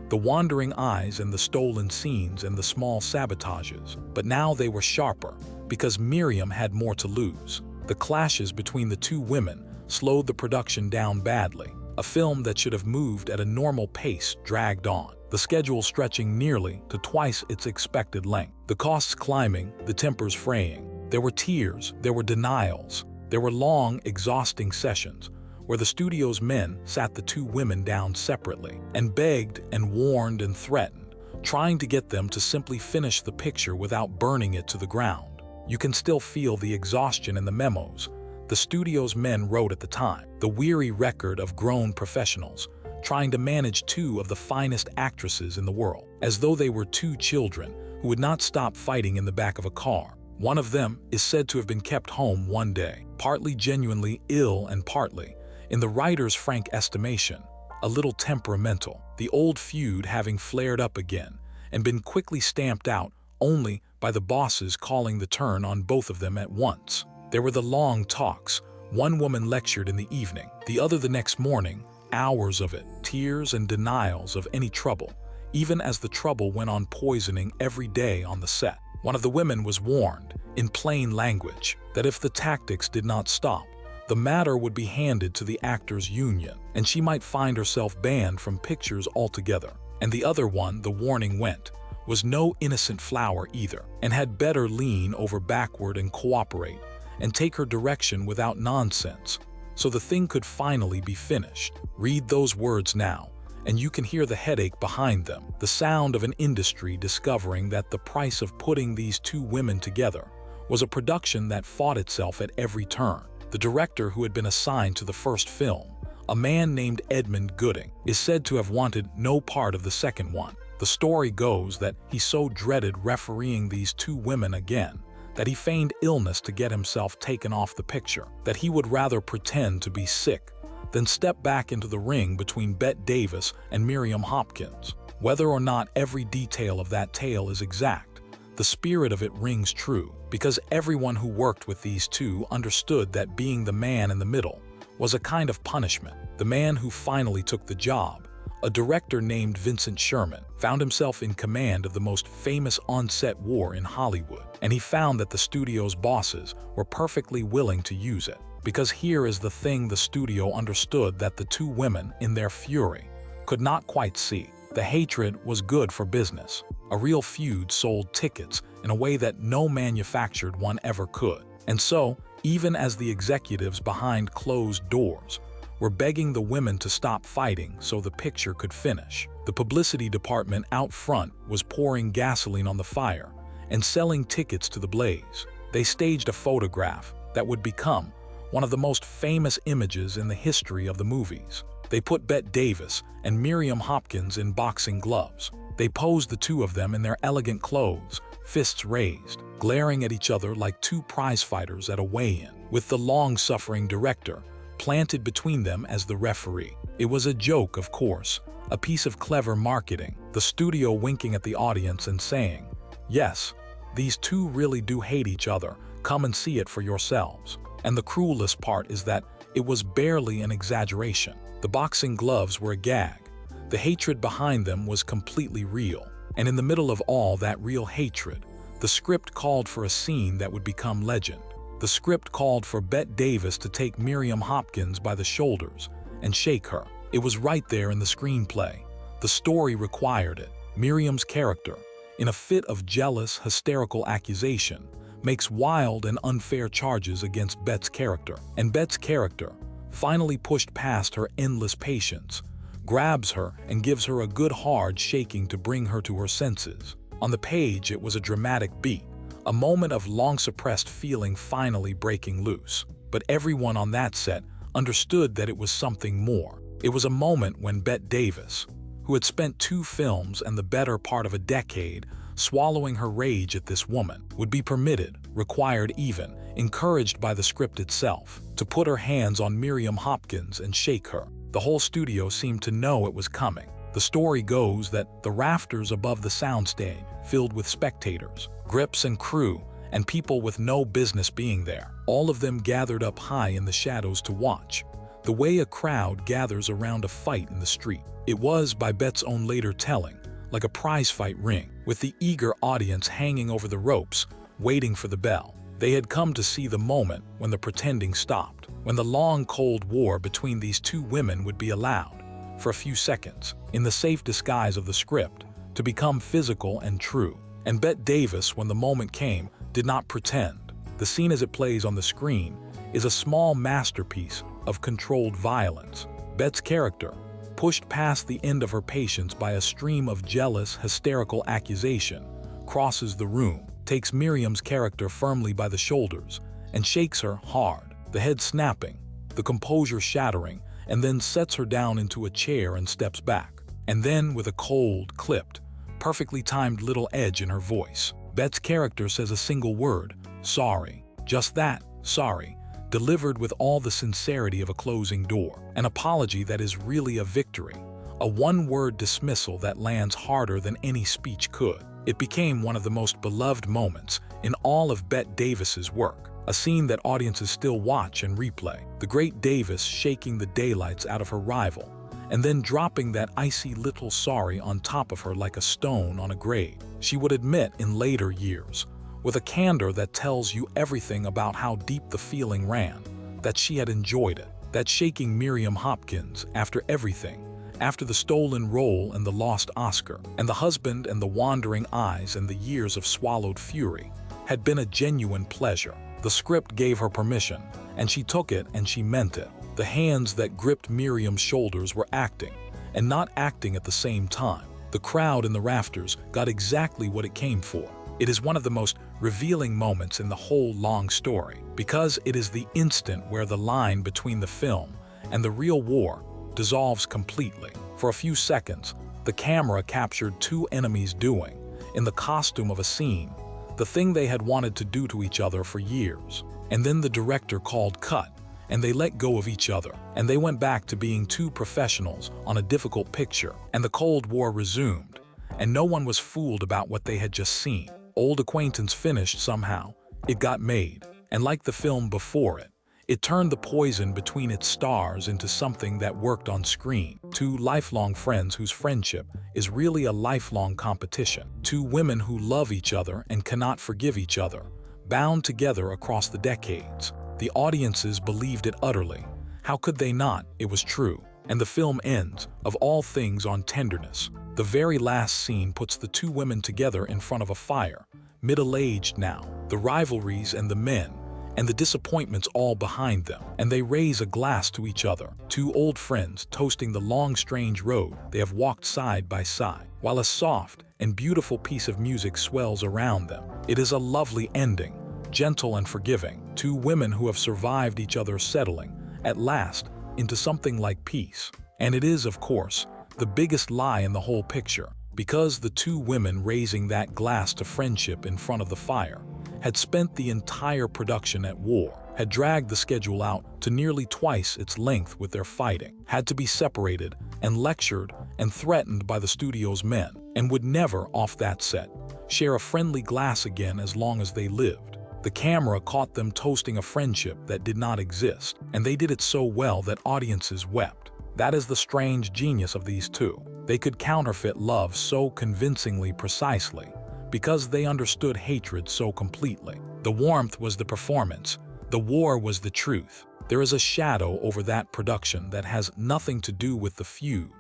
the wandering eyes and the stolen scenes and the small sabotages, but now they were sharper because Miriam had more to lose. The clashes between the two women slowed the production down badly. A film that should have moved at a normal pace dragged on, the schedule stretching nearly to twice its expected length. The costs climbing, the tempers fraying. There were tears, there were denials, there were long, exhausting sessions where the studio's men sat the two women down separately and begged and warned and threatened, trying to get them to simply finish the picture without burning it to the ground. You can still feel the exhaustion in the memos the studio's men wrote at the time, the weary record of grown professionals trying to manage two of the finest actresses in the world, as though they were two children who would not stop fighting in the back of a car. One of them is said to have been kept home one day, partly genuinely ill and partly, in the writer's frank estimation, a little temperamental, the old feud having flared up again and been quickly stamped out only by the bosses calling the turn on both of them at once. There were the long talks. One woman lectured in the evening, the other the next morning, hours of it, tears and denials of any trouble, even as the trouble went on poisoning every day on the set. One of the women was warned, in plain language, that if the tactics did not stop, the matter would be handed to the actors' union, and she might find herself banned from pictures altogether. And the other one, the warning went, was no innocent flower either, and had better lean over backward and cooperate, and take her direction without nonsense, so the thing could finally be finished. Read those words now, and you can hear the headache behind them, the sound of an industry discovering that the price of putting these two women together was a production that fought itself at every turn. The director who had been assigned to the first film, a man named Edmund Gooding, is said to have wanted no part of the second one. The story goes that he so dreaded refereeing these two women again that he feigned illness to get himself taken off the picture, that he would rather pretend to be sick than step back into the ring between Bette Davis and Miriam Hopkins. Whether or not every detail of that tale is exact, the spirit of it rings true, because everyone who worked with these two understood that being the man in the middle was a kind of punishment. The man who finally took the job, a director named Vincent Sherman, found himself in command of the most famous on-set war in Hollywood, and he found that the studio's bosses were perfectly willing to use it. Because here is the thing the studio understood that the two women, in their fury, could not quite see. The hatred was good for business. A real feud sold tickets in a way that no manufactured one ever could. And so, even as the executives behind closed doors were begging the women to stop fighting so the picture could finish, the publicity department out front was pouring gasoline on the fire and selling tickets to the blaze. They staged a photograph that would become one of the most famous images in the history of the movies. They put Bette Davis and Miriam Hopkins in boxing gloves. They posed the two of them in their elegant clothes, fists raised, glaring at each other like two prize-fighters at a weigh-in, with the long-suffering director planted between them as the referee. It was a joke, of course, a piece of clever marketing, the studio winking at the audience and saying, "Yes, these two really do hate each other, come and see it for yourselves." And the cruelest part is that it was barely an exaggeration. The boxing gloves were a gag. The hatred behind them was completely real. And in the middle of all that real hatred, the script called for a scene that would become legend. The script called for Bette Davis to take Miriam Hopkins by the shoulders and shake her. It was right there in the screenplay. The story required it. Miriam's character, in a fit of jealous, hysterical accusation, makes wild and unfair charges against Bette's character. And Bette's character, finally pushed past her endless patience, grabs her and gives her a good hard shaking to bring her to her senses. On the page, it was a dramatic beat, a moment of long-suppressed feeling finally breaking loose. But everyone on that set understood that it was something more. It was a moment when Bette Davis, who had spent 2 films and the better part of a decade swallowing her rage at this woman, would be permitted, required even, encouraged by the script itself, to put her hands on Miriam Hopkins and shake her. The whole studio seemed to know it was coming. The story goes that the rafters above the soundstage, filled with spectators, grips and crew, and people with no business being there, all of them gathered up high in the shadows to watch, the way a crowd gathers around a fight in the street. It was, by Bette's own later telling, like a prize fight ring, with the eager audience hanging over the ropes, waiting for the bell. They had come to see the moment when the pretending stopped, when the long Cold War between these 2 women would be allowed, for a few seconds, in the safe disguise of the script, to become physical and true. And Bette Davis, when the moment came, did not pretend. The scene as it plays on the screen is a small masterpiece of controlled violence. Bette's character, pushed past the end of her patience by a stream of jealous, hysterical accusation, crosses the room, takes Miriam's character firmly by the shoulders, and shakes her hard, the head snapping, the composure shattering, and then sets her down into a chair and steps back. And then, with a cold, clipped, perfectly timed little edge in her voice, Bette's character says a single word, "Sorry." Just that, sorry, delivered with all the sincerity of a closing door. An apology that is really a victory. A one-word dismissal that lands harder than any speech could. It became one of the most beloved moments in all of Bette Davis's work. A scene that audiences still watch and replay. The great Davis shaking the daylights out of her rival, and then dropping that icy little sorry on top of her like a stone on a grave. She would admit in later years, with a candor that tells you everything about how deep the feeling ran, that she had enjoyed it, that shaking Miriam Hopkins after everything, after the stolen role and the lost Oscar, and the husband and the wandering eyes and the years of swallowed fury, had been a genuine pleasure. The script gave her permission, and she took it and she meant it. The hands that gripped Miriam's shoulders were acting, and not acting at the same time. The crowd in the rafters got exactly what it came for. It is one of the most revealing moments in the whole long story, because it is the instant where the line between the film and the real war dissolves completely. For a few seconds, the camera captured 2 enemies doing, in the costume of a scene, the thing they had wanted to do to each other for years. And then the director called cut, and they let go of each other, and they went back to being 2 professionals on a difficult picture, and the Cold War resumed, and no one was fooled about what they had just seen. Old acquaintance finished somehow. It got made, and like the film before it, it turned the poison between its stars into something that worked on screen. 2 lifelong friends whose friendship is really a lifelong competition. 2 women who love each other and cannot forgive each other, bound together across the decades. The audiences believed it utterly. How could they not? It was true. And the film ends, of all things, on tenderness. The very last scene puts the 2 women together in front of a fire, middle-aged now, the rivalries and the men, and the disappointments all behind them, and they raise a glass to each other. 2 old friends toasting the long, strange road they have walked side by side, while a soft and beautiful piece of music swells around them. It is a lovely ending, gentle and forgiving. 2 women who have survived each other settling, at last, into something like peace. And it is, of course, the biggest lie in the whole picture, because the 2 women raising that glass to friendship in front of the fire had spent the entire production at war, had dragged the schedule out to nearly twice its length with their fighting, had to be separated and lectured and threatened by the studio's men, and would never, off that set, share a friendly glass again as long as they lived. The camera caught them toasting a friendship that did not exist, and they did it so well that audiences wept. That is the strange genius of these 2. They could counterfeit love so convincingly precisely, because they understood hatred so completely. The warmth was the performance, the war was the truth. There is a shadow over that production that has nothing to do with the feud,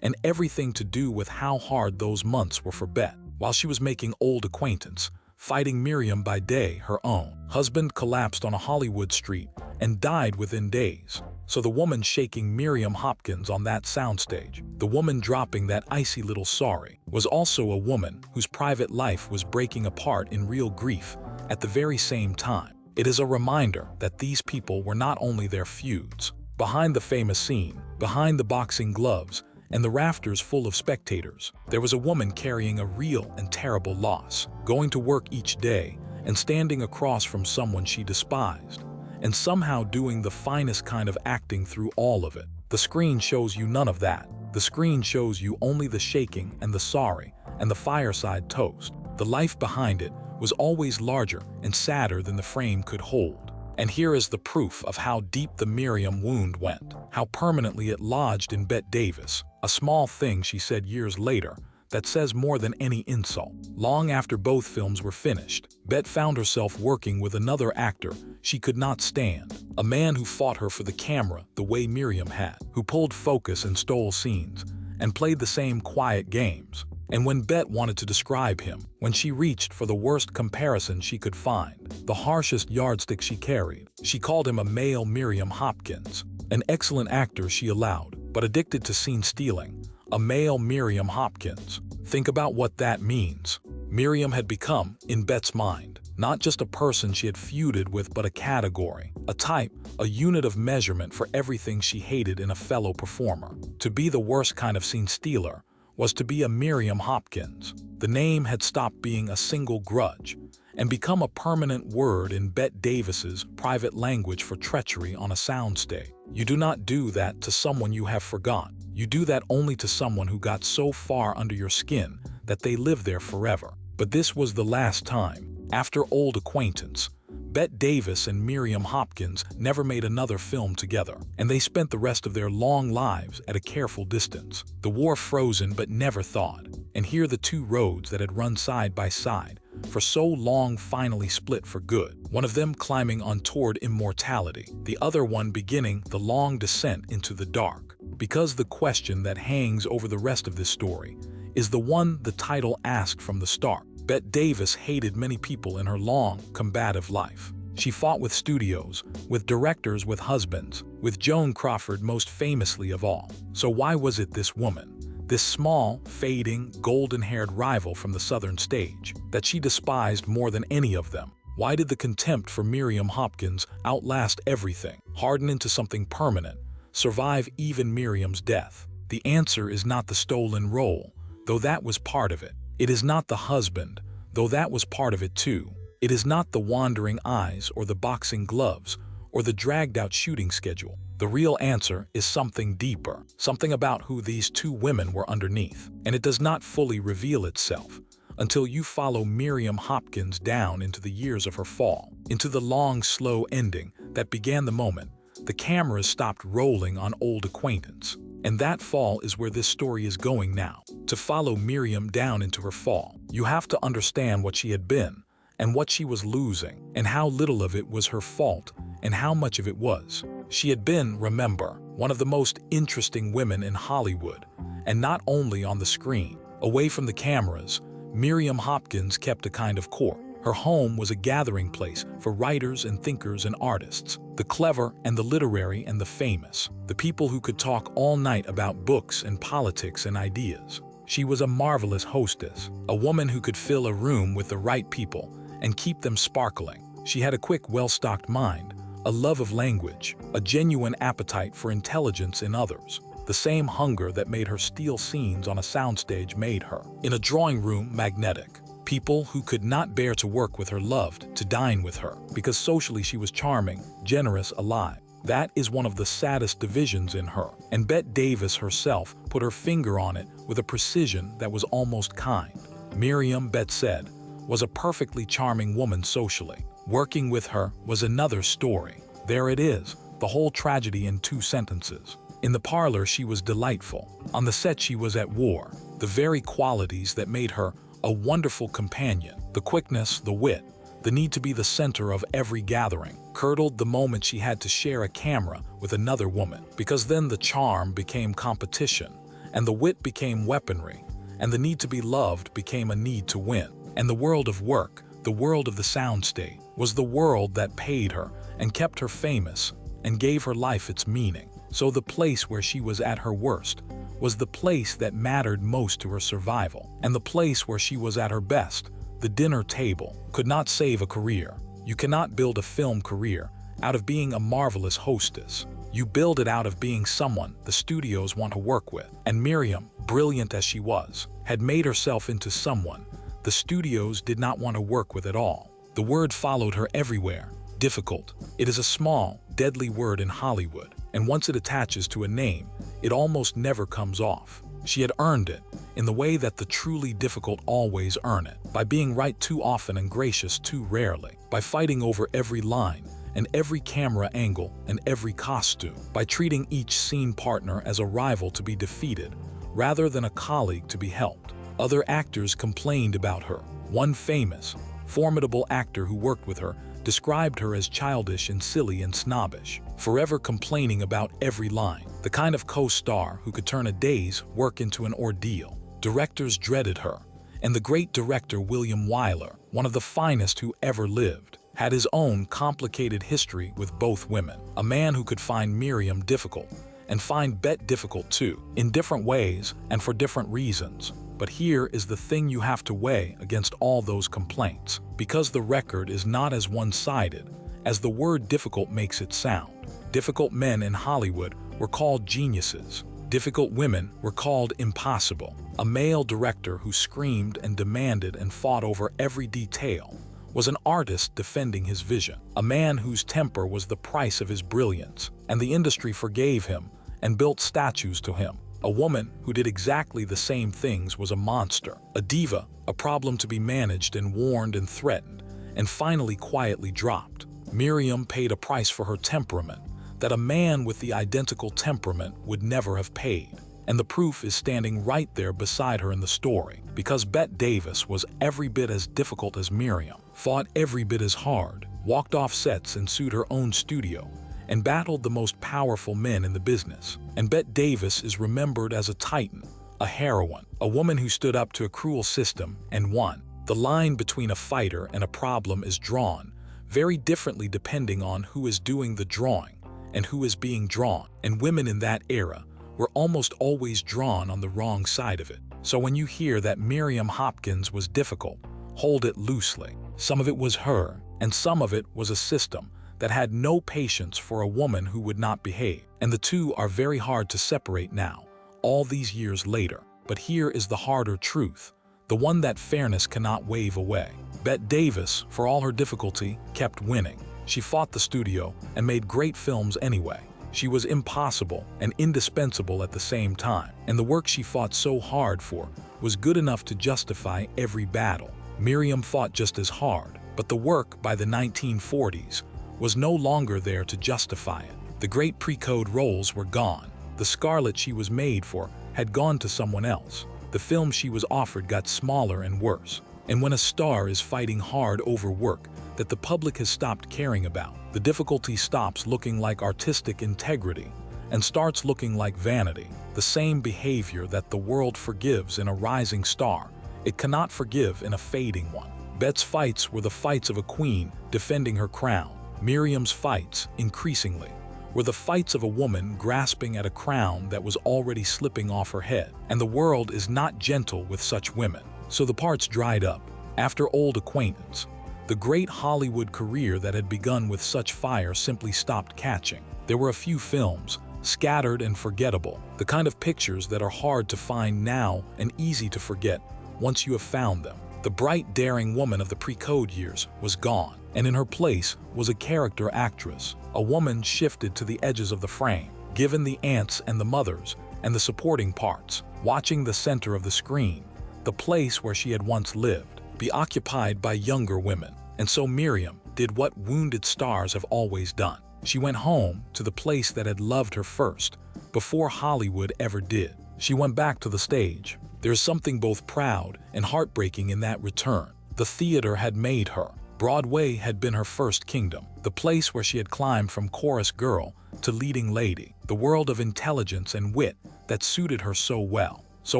and everything to do with how hard those months were for Bette. While she was making Old Acquaintance, fighting Miriam by day. Her own husband collapsed on a Hollywood street and died within days. So the woman shaking Miriam Hopkins on that soundstage, the woman dropping that icy little sorry, was also a woman whose private life was breaking apart in real grief at the very same time. It is a reminder that these people were not only their feuds. Behind the famous scene, behind the boxing gloves, and the rafters full of spectators, there was a woman carrying a real and terrible loss, going to work each day and standing across from someone she despised, and somehow doing the finest kind of acting through all of it. The screen shows you none of that. The screen shows you only the shaking and the sorry and the fireside toast. The life behind it was always larger and sadder than the frame could hold. And here is the proof of how deep the Miriam wound went, how permanently it lodged in Bette Davis, a small thing she said years later that says more than any insult. Long after both films were finished, Bette found herself working with another actor she could not stand, a man who fought her for the camera the way Miriam had, who pulled focus and stole scenes, and played the same quiet games. And when Bette wanted to describe him, when she reached for the worst comparison she could find, the harshest yardstick she carried, she called him a male Miriam Hopkins. An excellent actor she allowed, but addicted to scene stealing, a male Miriam Hopkins. Think about what that means. Miriam had become, in Bette's mind, not just a person she had feuded with but a category, a type, a unit of measurement for everything she hated in a fellow performer. To be the worst kind of scene stealer was to be a Miriam Hopkins. The name had stopped being a single grudge and become a permanent word in Bette Davis's private language for treachery on a soundstage. You do not do that to someone you have forgotten. You do that only to someone who got so far under your skin that they live there forever. But this was the last time. After Old Acquaintance, Bette Davis and Miriam Hopkins never made another film together, and they spent the rest of their long lives at a careful distance. The war frozen but never thawed, and here the two roads that had run side by side for so long finally split for good, one of them climbing on toward immortality, the other one beginning the long descent into the dark. Because the question that hangs over the rest of this story is the one the title asked from the start. Bette Davis hated many people in her long, combative life. She fought with studios, with directors, with husbands, with Joan Crawford most famously of all. So why was it this woman, this small, fading, golden-haired rival from the southern stage, that she despised more than any of them? Why did the contempt for Miriam Hopkins outlast everything, harden into something permanent, survive even Miriam's death? The answer is not the stolen role, though that was part of it. It is not the husband, though that was part of it too. It is not the wandering eyes or the boxing gloves or the dragged-out shooting schedule. The real answer is something deeper, something about who these two women were underneath. And it does not fully reveal itself until you follow Miriam Hopkins down into the years of her fall, into the long, slow ending that began the moment the cameras stopped rolling on Old Acquaintance. And that fall is where this story is going now. To follow Miriam down into her fall, you have to understand what she had been, and what she was losing, and how little of it was her fault, and how much of it was. She had been, remember, one of the most interesting women in Hollywood, and not only on the screen. Away from the cameras, Miriam Hopkins kept a kind of court. Her home was a gathering place for writers and thinkers and artists, the clever and the literary and the famous, the people who could talk all night about books and politics and ideas. She was a marvelous hostess, a woman who could fill a room with the right people and keep them sparkling. She had a quick, well-stocked mind, a love of language, a genuine appetite for intelligence in others. The same hunger that made her steal scenes on a soundstage made her, in a drawing room, magnetic. People who could not bear to work with her loved to dine with her, because socially she was charming, generous, alive. That is one of the saddest divisions in her, and Bette Davis herself put her finger on it with a precision that was almost kind. Miriam, Bette said, was a perfectly charming woman socially. Working with her was another story. There it is, the whole tragedy in 2 sentences. In the parlor she was delightful. On the set she was at war. The very qualities that made her a wonderful companion, the quickness, the wit, the need to be the center of every gathering, curdled the moment she had to share a camera with another woman, because then the charm became competition, and the wit became weaponry, and the need to be loved became a need to win, and the world of work The world of the soundstage was the world that paid her and kept her famous and gave her life its meaning. So the place where she was at her worst was the place that mattered most to her survival. And the place where she was at her best, the dinner table, could not save a career. You cannot build a film career out of being a marvelous hostess. You build it out of being someone the studios want to work with. And Miriam, brilliant as she was, had made herself into someone the studios did not want to work with at all. The word followed her everywhere. Difficult. It is a small, deadly word in Hollywood, and once it attaches to a name, it almost never comes off. She had earned it, in the way that the truly difficult always earn it, by being right too often and gracious too rarely, by fighting over every line and every camera angle and every costume, by treating each scene partner as a rival to be defeated, rather than a colleague to be helped. Other actors complained about her. One famous, formidable actor who worked with her described her as childish and silly and snobbish, forever complaining about every line, the kind of co-star who could turn a day's work into an ordeal. Directors dreaded her, and the great director William Wyler, one of the finest who ever lived, had his own complicated history with both women, a man who could find Miriam difficult and find Bette difficult too, in different ways and for different reasons. But here is the thing you have to weigh against all those complaints, because the record is not as one-sided as the word difficult makes it sound. Difficult men in Hollywood were called geniuses. Difficult women were called impossible. A male director who screamed and demanded and fought over every detail was an artist defending his vision. A man whose temper was the price of his brilliance, and the industry forgave him and built statues to him. A woman who did exactly the same things was a monster, a diva, a problem to be managed and warned and threatened, and finally quietly dropped. Miriam paid a price for her temperament that a man with the identical temperament would never have paid. And the proof is standing right there beside her in the story, because Bette Davis was every bit as difficult as Miriam, fought every bit as hard, walked off sets and sued her own studio, and battled the most powerful men in the business. And Bette Davis is remembered as a titan, a heroine, a woman who stood up to a cruel system and won. The line between a fighter and a problem is drawn very differently depending on who is doing the drawing and who is being drawn. And women in that era were almost always drawn on the wrong side of it. So when you hear that Miriam Hopkins was difficult, hold it loosely. Some of it was her, and some of it was a system that had no patience for a woman who would not behave. And the two are very hard to separate now, all these years later. But here is the harder truth, the one that fairness cannot wave away. Bette Davis, for all her difficulty, kept winning. She fought the studio and made great films anyway. She was impossible and indispensable at the same time, and the work she fought so hard for was good enough to justify every battle. Miriam fought just as hard, but the work by the 1940s was no longer there to justify it. The great pre-code roles were gone. The Scarlet she was made for had gone to someone else. The film she was offered got smaller and worse. And when a star is fighting hard over work that the public has stopped caring about, the difficulty stops looking like artistic integrity and starts looking like vanity. The same behavior that the world forgives in a rising star, it cannot forgive in a fading one. Bette's fights were the fights of a queen defending her crown. Miriam's fights, increasingly, were the fights of a woman grasping at a crown that was already slipping off her head. And the world is not gentle with such women. So the parts dried up. After Old Acquaintance, the great Hollywood career that had begun with such fire simply stopped catching. There were a few films, scattered and forgettable, the kind of pictures that are hard to find now and easy to forget once you have found them. The bright, daring woman of the pre-code years was gone, and in her place was a character actress, a woman shifted to the edges of the frame, given the aunts and the mothers and the supporting parts, watching the center of the screen, the place where she had once lived, be occupied by younger women. And so Miriam did what wounded stars have always done. She went home to the place that had loved her first, before Hollywood ever did. She went back to the stage. There's something both proud and heartbreaking in that return. The theater had made her. Broadway had been her first kingdom, the place where she had climbed from chorus girl to leading lady, the world of intelligence and wit that suited her so well. So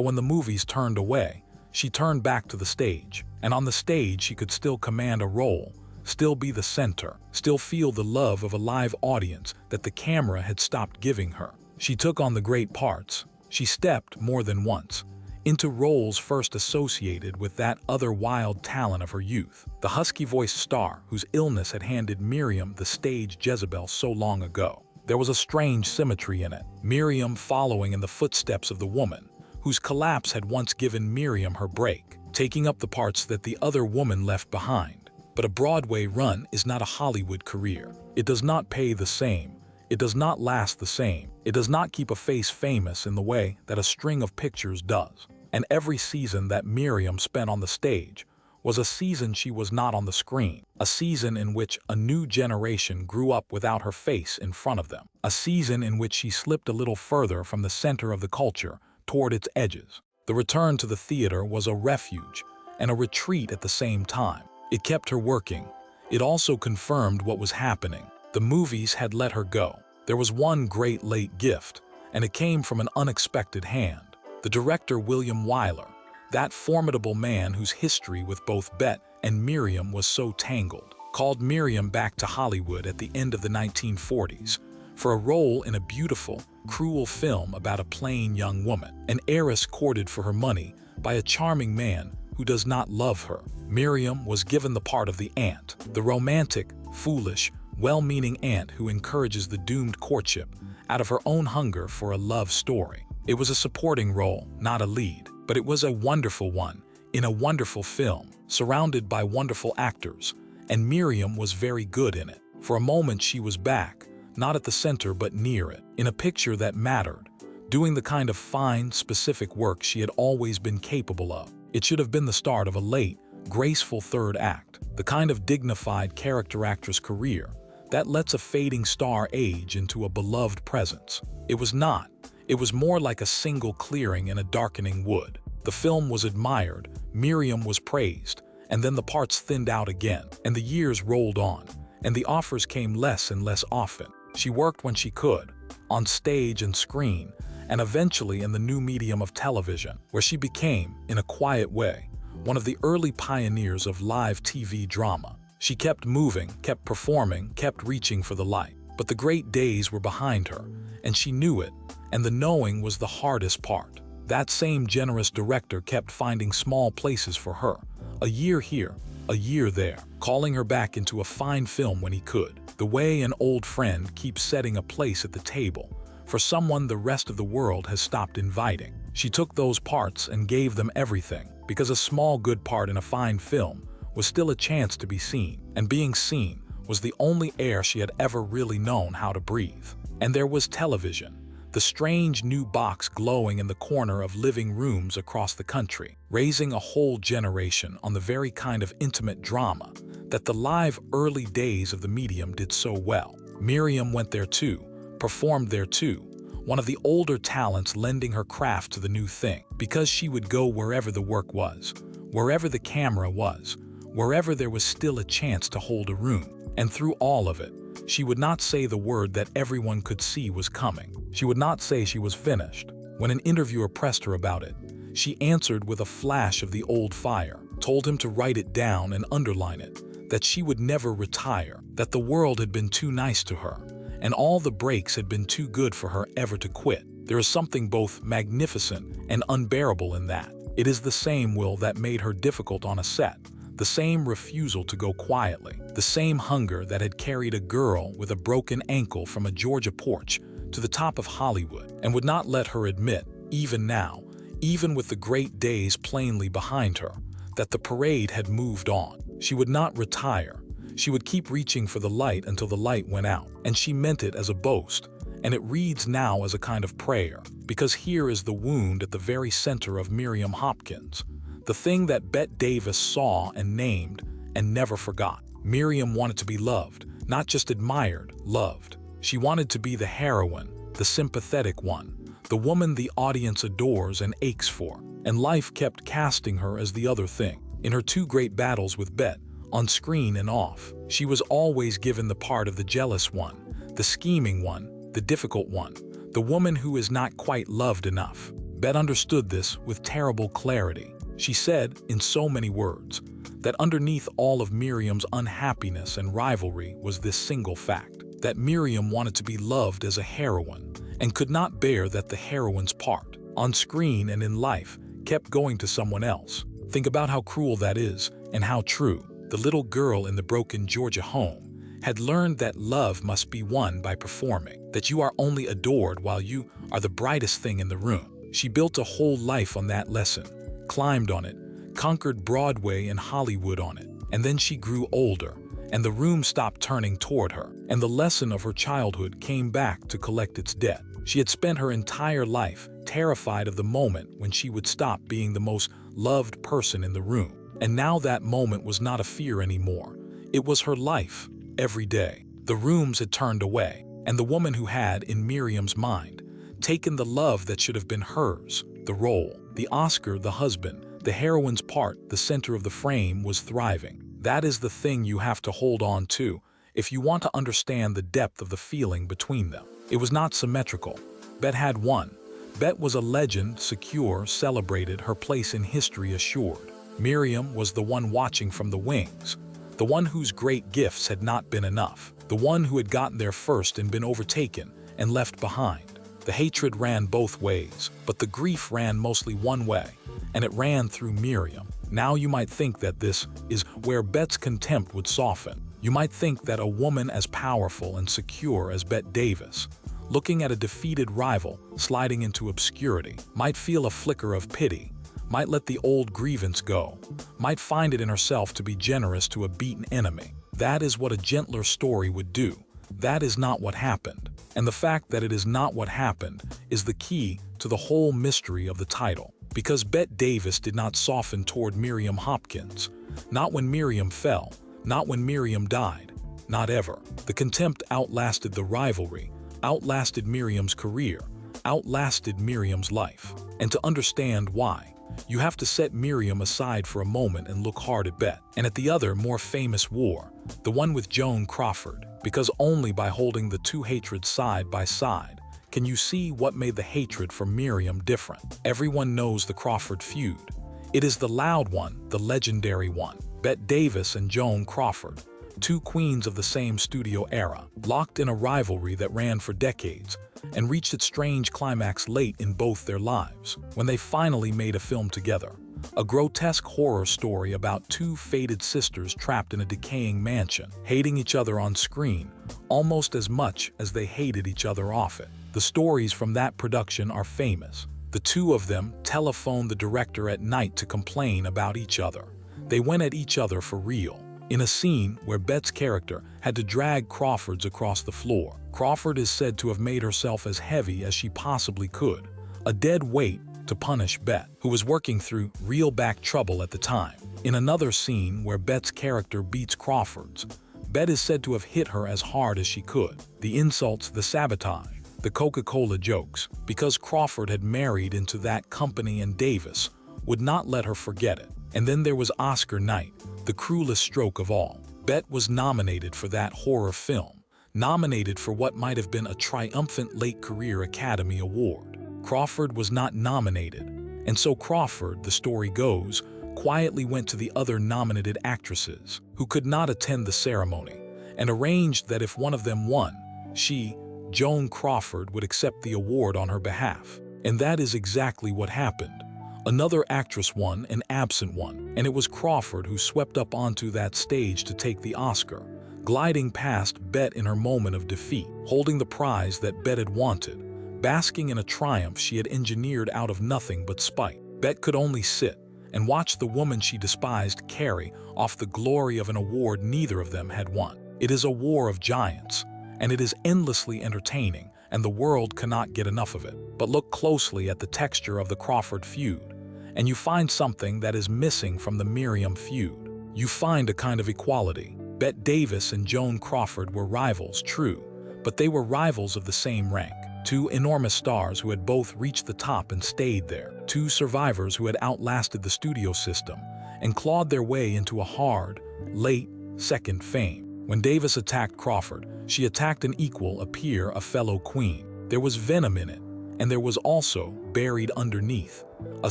when the movies turned away, She turned back to the stage, and on the stage she could still command a role, still be the center, still feel the love of a live audience that the camera had stopped giving her. She took on the great parts. She stepped, more than once, into roles first associated with that other wild talent of her youth, the husky-voiced star whose illness had handed Miriam the stage Jezebel so long ago. There was a strange symmetry in it, Miriam following in the footsteps of the woman whose collapse had once given Miriam her break, taking up the parts that the other woman left behind. But a Broadway run is not a Hollywood career. It does not pay the same. It does not last the same. It does not keep a face famous in the way that a string of pictures does. And every season that Miriam spent on the stage was a season she was not on the screen, a season in which a new generation grew up without her face in front of them, a season in which she slipped a little further from the center of the culture toward its edges. The return to the theater was a refuge and a retreat at the same time. It kept her working. It also confirmed what was happening. The movies had let her go. There was one great late gift, and it came from an unexpected hand. The director William Wyler, that formidable man whose history with both Bette and Miriam was so tangled, called Miriam back to Hollywood at the end of the 1940s for a role in a beautiful, cruel film about a plain young woman, an heiress courted for her money by a charming man who does not love her. Miriam was given the part of the aunt, the romantic, foolish, well-meaning aunt who encourages the doomed courtship out of her own hunger for a love story. It was a supporting role, not a lead, but it was a wonderful one, in a wonderful film, surrounded by wonderful actors, and Miriam was very good in it. For a moment she was back, not at the center but near it, in a picture that mattered, doing the kind of fine, specific work she had always been capable of. It should have been the start of a late, graceful third act, the kind of dignified character actress career that lets a fading star age into a beloved presence. It was not. It was more like a single clearing in a darkening wood. The film was admired, Miriam was praised, and then the parts thinned out again, and the years rolled on, and the offers came less and less often. She worked when she could, on stage and screen, and eventually in the new medium of television, where she became, in a quiet way, one of the early pioneers of live TV drama. She kept moving, kept performing, kept reaching for the light. But the great days were behind her, and she knew it, and the knowing was the hardest part. That same generous director kept finding small places for her, a year here, a year there, calling her back into a fine film when he could, the way an old friend keeps setting a place at the table for someone the rest of the world has stopped inviting. She took those parts and gave them everything, because a small good part in a fine film was still a chance to be seen, and being seen was the only air she had ever really known how to breathe. And there was television, the strange new box glowing in the corner of living rooms across the country, raising a whole generation on the very kind of intimate drama that the live early days of the medium did so well. Miriam went there too, performed there too, one of the older talents lending her craft to the new thing, because she would go wherever the work was, wherever the camera was, wherever there was still a chance to hold a room. And through all of it, she would not say the word that everyone could see was coming. She would not say she was finished. When an interviewer pressed her about it, she answered with a flash of the old fire, told him to write it down and underline it, that she would never retire, that the world had been too nice to her, and all the breaks had been too good for her ever to quit. There is something both magnificent and unbearable in that. It is the same will that made her difficult on a set, the same refusal to go quietly, the same hunger that had carried a girl with a broken ankle from a Georgia porch to the top of Hollywood, and would not let her admit, even now, even with the great days plainly behind her, that the parade had moved on. She would not retire. She would keep reaching for the light until the light went out, and she meant it as a boast, and it reads now as a kind of prayer, because here is the wound at the very center of Miriam Hopkins, the thing that Bette Davis saw and named and never forgot. Miriam wanted to be loved, not just admired, loved. She wanted to be the heroine, the sympathetic one, the woman the audience adores and aches for, and life kept casting her as the other thing. In her two great battles with Bette, on screen and off, she was always given the part of the jealous one, the scheming one, the difficult one, the woman who is not quite loved enough. Bette understood this with terrible clarity. She said, in so many words, that underneath all of Miriam's unhappiness and rivalry was this single fact, that Miriam wanted to be loved as a heroine and could not bear that the heroine's part, on screen and in life, kept going to someone else. Think about how cruel that is and how true. The little girl in the broken Georgia home had learned that love must be won by performing, that you are only adored while you are the brightest thing in the room. She built a whole life on that lesson, climbed on it, conquered Broadway and Hollywood on it, and then she grew older, and the room stopped turning toward her, and the lesson of her childhood came back to collect its debt. She had spent her entire life terrified of the moment when she would stop being the most loved person in the room, and now that moment was not a fear anymore. It was her life, every day. The rooms had turned away, and the woman who had, in Miriam's mind, taken the love that should have been hers, the role, the Oscar, the husband, the heroine's part, the center of the frame, was thriving. That is the thing you have to hold on to if you want to understand the depth of the feeling between them. It was not symmetrical. Bette had won. Bette was a legend, secure, celebrated, her place in history assured. Miriam was the one watching from the wings, the one whose great gifts had not been enough, the one who had gotten there first and been overtaken and left behind. The hatred ran both ways, but the grief ran mostly one way, and it ran through Miriam. Now you might think that this is where Bette's contempt would soften. You might think that a woman as powerful and secure as Bette Davis, looking at a defeated rival sliding into obscurity, might feel a flicker of pity, might let the old grievance go, might find it in herself to be generous to a beaten enemy. That is what a gentler story would do. That is not what happened. And the fact that it is not what happened is the key to the whole mystery of the title. Because Bette Davis did not soften toward Miriam Hopkins. Not when Miriam fell, not when Miriam died, not ever. The contempt outlasted the rivalry, outlasted Miriam's career, outlasted Miriam's life. And to understand why, you have to set Miriam aside for a moment and look hard at Bette, and at the other, more famous war, the one with Joan Crawford, because only by holding the two hatreds side by side can you see what made the hatred for Miriam different. Everyone knows the Crawford feud. It is the loud one, the legendary one. Bette Davis and Joan Crawford, two queens of the same studio era, locked in a rivalry that ran for decades and reached its strange climax late in both their lives, when they finally made a film together. A grotesque horror story about two fated sisters trapped in a decaying mansion, hating each other on screen almost as much as they hated each other off it. The stories from that production are famous. The two of them telephoned the director at night to complain about each other. They went at each other for real. In a scene where Bette's character had to drag Crawford's across the floor, Crawford is said to have made herself as heavy as she possibly could, a dead weight to punish Bette, who was working through real back trouble at the time. In another scene where Bette's character beats Crawford's, Bette is said to have hit her as hard as she could. The insults, the sabotage, the Coca-Cola jokes, because Crawford had married into that company and Davis would not let her forget it. And then there was Oscar night, the cruelest stroke of all. Bette was nominated for that horror film, nominated for what might have been a triumphant late career Academy Award. Crawford was not nominated, and so Crawford, the story goes, quietly went to the other nominated actresses, who could not attend the ceremony, and arranged that if one of them won, she, Joan Crawford, would accept the award on her behalf. And that is exactly what happened. Another actress won, an absent one, and it was Crawford who swept up onto that stage to take the Oscar, gliding past Bette in her moment of defeat, holding the prize that Bette had wanted, basking in a triumph she had engineered out of nothing but spite. Bette could only sit and watch the woman she despised carry off the glory of an award neither of them had won. It is a war of giants, and it is endlessly entertaining, and the world cannot get enough of it. But look closely at the texture of the Crawford feud, and you find something that is missing from the Miriam feud. You find a kind of equality. Bette Davis and Joan Crawford were rivals, true, but they were rivals of the same rank. Two enormous stars who had both reached the top and stayed there. Two survivors who had outlasted the studio system and clawed their way into a hard, late, second fame. When Davis attacked Crawford, she attacked an equal, a peer, a fellow queen. There was venom in it, and there was also, buried underneath, a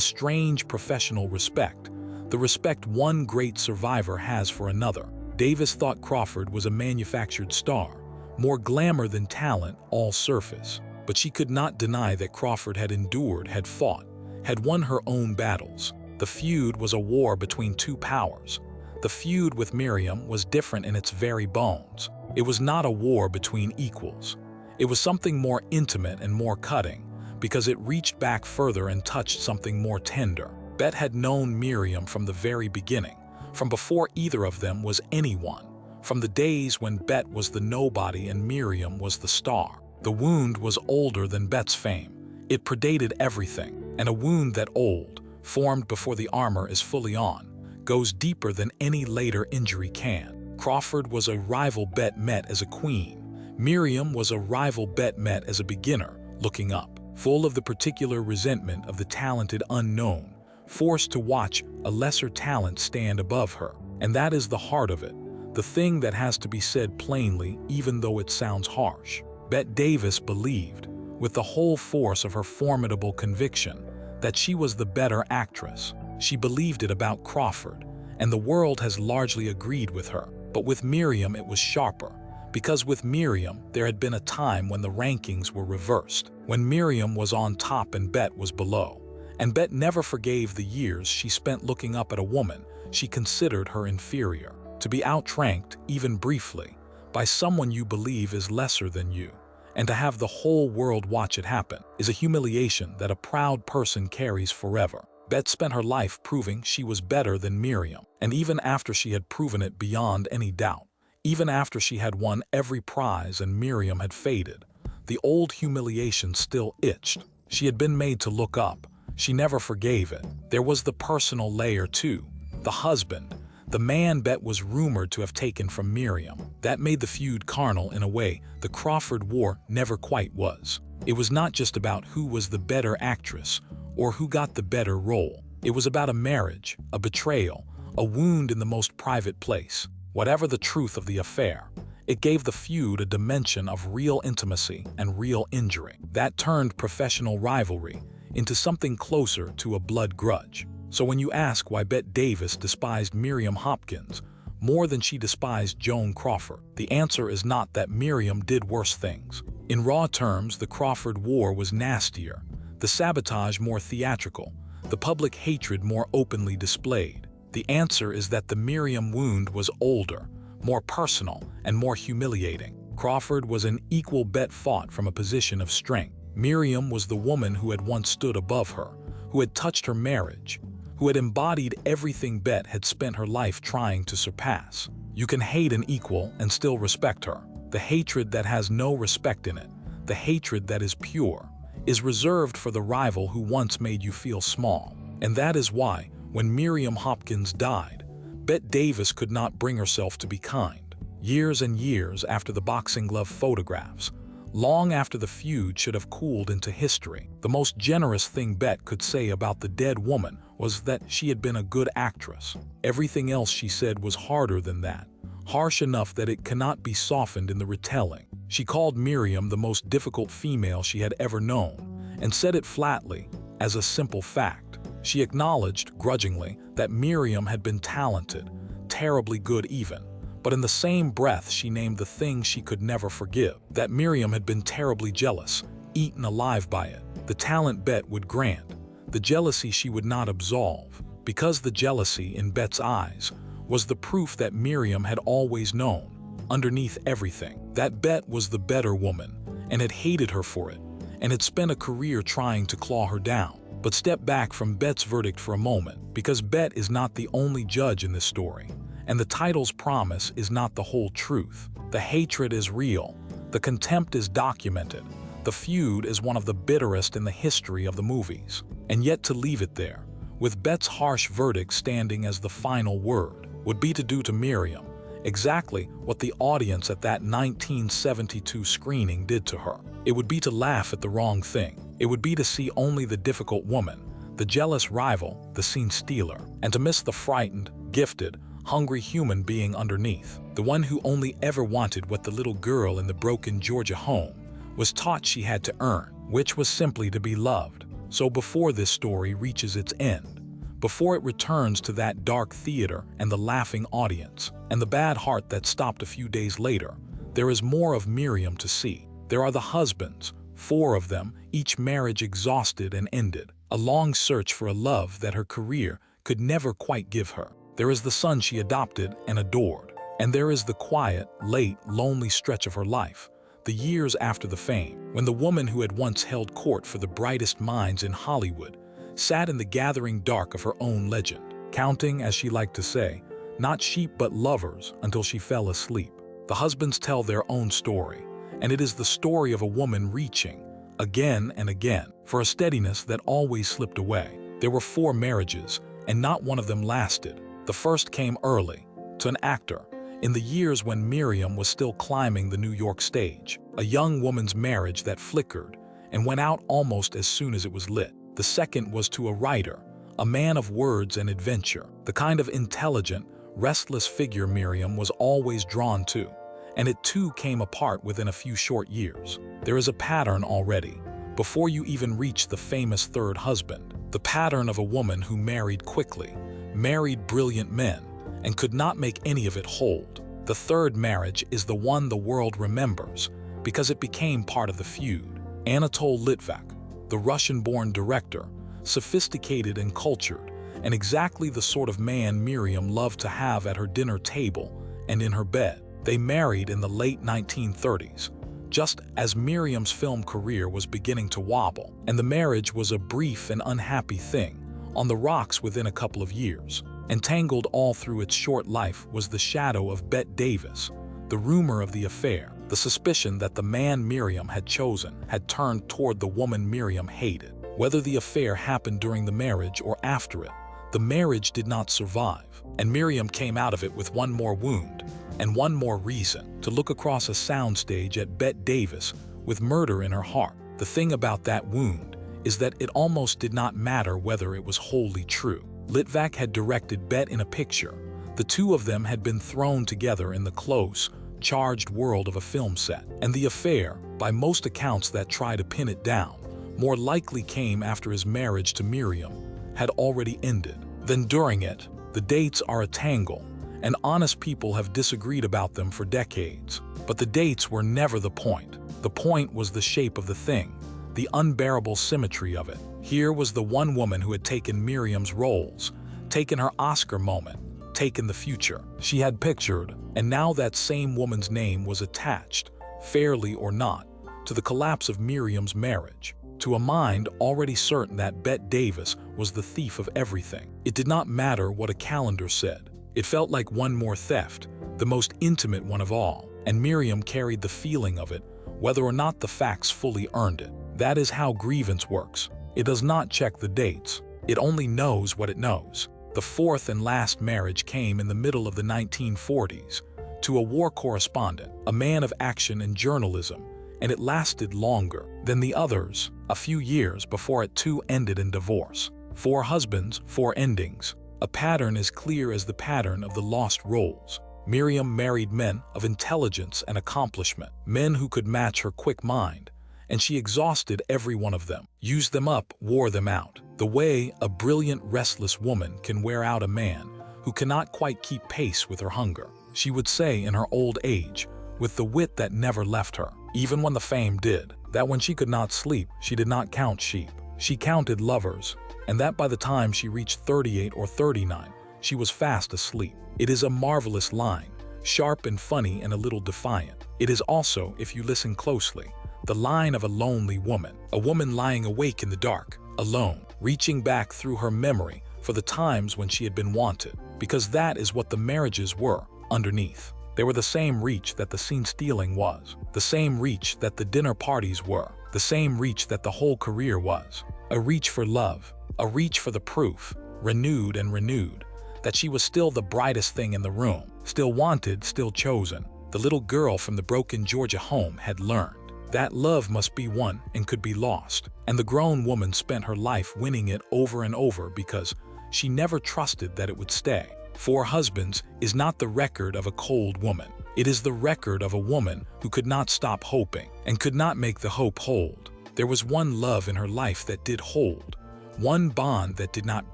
strange professional respect, the respect one great survivor has for another. Davis thought Crawford was a manufactured star, more glamour than talent, all surface. But she could not deny that Crawford had endured, had fought, had won her own battles. The feud was a war between two powers. The feud with Miriam was different in its very bones. It was not a war between equals. It was something more intimate and more cutting, because it reached back further and touched something more tender. Bette had known Miriam from the very beginning, from before either of them was anyone, from the days when Bette was the nobody and Miriam was the star. The wound was older than Bette's fame. It predated everything, and a wound that old, formed before the armor is fully on, goes deeper than any later injury can. Crawford was a rival Bette met as a queen. Miriam was a rival Bette met as a beginner, looking up, full of the particular resentment of the talented unknown, forced to watch a lesser talent stand above her. And that is the heart of it, the thing that has to be said plainly even though it sounds harsh. Bette Davis believed, with the whole force of her formidable conviction, that she was the better actress. She believed it about Crawford, and the world has largely agreed with her. But with Miriam it was sharper, because with Miriam there had been a time when the rankings were reversed, when Miriam was on top and Bette was below. And Bette never forgave the years she spent looking up at a woman she considered her inferior. To be outranked, even briefly, by someone you believe is lesser than you, and to have the whole world watch it happen, is a humiliation that a proud person carries forever. Bette spent her life proving she was better than Miriam, and even after she had proven it beyond any doubt, even after she had won every prize and Miriam had faded, the old humiliation still itched. She had been made to look up. She never forgave it. There was the personal layer too, the husband, the man Bette was rumored to have taken from Miriam. That made the feud carnal in a way the Crawford War never quite was. It was not just about who was the better actress or who got the better role. It was about a marriage, a betrayal, a wound in the most private place. Whatever the truth of the affair, it gave the feud a dimension of real intimacy and real injury. That turned professional rivalry into something closer to a blood grudge. So when you ask why Bette Davis despised Miriam Hopkins more than she despised Joan Crawford, the answer is not that Miriam did worse things. In raw terms, the Crawford War was nastier, the sabotage more theatrical, the public hatred more openly displayed. The answer is that the Miriam wound was older, more personal, and more humiliating. Crawford was an equal. Bette fought from a position of strength. Miriam was the woman who had once stood above her, who had touched her marriage, who had embodied everything Bette had spent her life trying to surpass. You can hate an equal and still respect her. The hatred that has no respect in it, the hatred that is pure, is reserved for the rival who once made you feel small. And that is why, when Miriam Hopkins died, Bette Davis could not bring herself to be kind. Years and years after the boxing glove photographs, long after the feud should have cooled into history, the most generous thing Bette could say about the dead woman was that she had been a good actress. Everything else she said was harder than that, harsh enough that it cannot be softened in the retelling. She called Miriam the most difficult female she had ever known, and said it flatly, as a simple fact. She acknowledged, grudgingly, that Miriam had been talented, terribly good even, but in the same breath she named the thing she could never forgive, that Miriam had been terribly jealous, eaten alive by it. The talent Bette would grant, the jealousy she would not absolve, because the jealousy, in Bette's eyes, was the proof that Miriam had always known, underneath everything, that Bette was the better woman, and had hated her for it, and had spent a career trying to claw her down. But step back from Bette's verdict for a moment, because Bette is not the only judge in this story, and the title's promise is not the whole truth. The hatred is real, the contempt is documented, the feud is one of the bitterest in the history of the movies. And yet to leave it there, with Bette's harsh verdict standing as the final word, would be to do to Miriam exactly what the audience at that 1972 screening did to her. It would be to laugh at the wrong thing. It would be to see only the difficult woman, the jealous rival, the scene stealer, and to miss the frightened, gifted, hungry human being underneath, the one who only ever wanted what the little girl in the broken Georgia home was taught she had to earn, which was simply to be loved. So before this story reaches its end, before it returns to that dark theater and the laughing audience, and the bad heart that stopped a few days later, there is more of Miriam to see. There are the husbands, 4 of them, each marriage exhausted and ended, a long search for a love that her career could never quite give her. There is the son she adopted and adored, and there is the quiet, late, lonely stretch of her life, the years after the fame, when the woman who had once held court for the brightest minds in Hollywood sat in the gathering dark of her own legend, counting, as she liked to say, not sheep but lovers until she fell asleep. The husbands tell their own story, and it is the story of a woman reaching, again and again, for a steadiness that always slipped away. There were 4 marriages, and not one of them lasted. The first came early, to an actor, in the years when Miriam was still climbing the New York stage, a young woman's marriage that flickered and went out almost as soon as it was lit. The second was to a writer, a man of words and adventure, the kind of intelligent, restless figure Miriam was always drawn to, and it too came apart within a few short years. There is a pattern already, before you even reach the famous third husband, the pattern of a woman who married quickly, married brilliant men, and could not make any of it hold. The third marriage is the one the world remembers, because it became part of the feud. Anatol Litvak, the Russian-born director, sophisticated and cultured, and exactly the sort of man Miriam loved to have at her dinner table and in her bed. They married in the late 1930s, just as Miriam's film career was beginning to wobble, and the marriage was a brief and unhappy thing, on the rocks within a couple of years. Entangled all through its short life was the shadow of Bette Davis, the rumor of the affair, the suspicion that the man Miriam had chosen had turned toward the woman Miriam hated. Whether the affair happened during the marriage or after it, the marriage did not survive, and Miriam came out of it with one more wound and one more reason to look across a soundstage at Bette Davis with murder in her heart. The thing about that wound is that it almost did not matter whether it was wholly true. Litvak had directed Bette in a picture. The 2 of them had been thrown together in the close, charged world of a film set, and the affair, by most accounts that try to pin it down, more likely came after his marriage to Miriam had already ended than during it. The dates are a tangle, and honest people have disagreed about them for decades. But the dates were never the point. The point was the shape of the thing, the unbearable symmetry of it. Here was the one woman who had taken Miriam's roles, taken her Oscar moment, taken the future she had pictured, and now that same woman's name was attached, fairly or not, to the collapse of Miriam's marriage, to a mind already certain that Bette Davis was the thief of everything. It did not matter what a calendar said. It felt like one more theft, the most intimate one of all, and Miriam carried the feeling of it, whether or not the facts fully earned it. That is how grievance works. It does not check the dates. It only knows what it knows. The 4th and last marriage came in the middle of the 1940s, to a war correspondent, a man of action and journalism, and it lasted longer than the others, a few years before it too ended in divorce. 4 husbands, 4 endings. A pattern as clear as the pattern of the lost roles. Miriam married men of intelligence and accomplishment, men who could match her quick mind, and she exhausted every one of them, used them up, wore them out, the way a brilliant, restless woman can wear out a man who cannot quite keep pace with her hunger. She would say in her old age, with the wit that never left her, even when the fame did, that when she could not sleep, she did not count sheep. She counted lovers, and that by the time she reached 38 or 39, she was fast asleep. It is a marvelous line, sharp and funny and a little defiant. It is also, if you listen closely, the line of a lonely woman, a woman lying awake in the dark, alone, reaching back through her memory for the times when she had been wanted, because that is what the marriages were underneath. They were the same reach that the scene stealing was, the same reach that the dinner parties were, the same reach that the whole career was. A reach for love, a reach for the proof, renewed and renewed, that she was still the brightest thing in the room, still wanted, still chosen. The little girl from the broken Georgia home had learned that love must be won and could be lost, and the grown woman spent her life winning it over and over because she never trusted that it would stay. 4 husbands is not the record of a cold woman. It is the record of a woman who could not stop hoping and could not make the hope hold. There was one love in her life that did hold, one bond that did not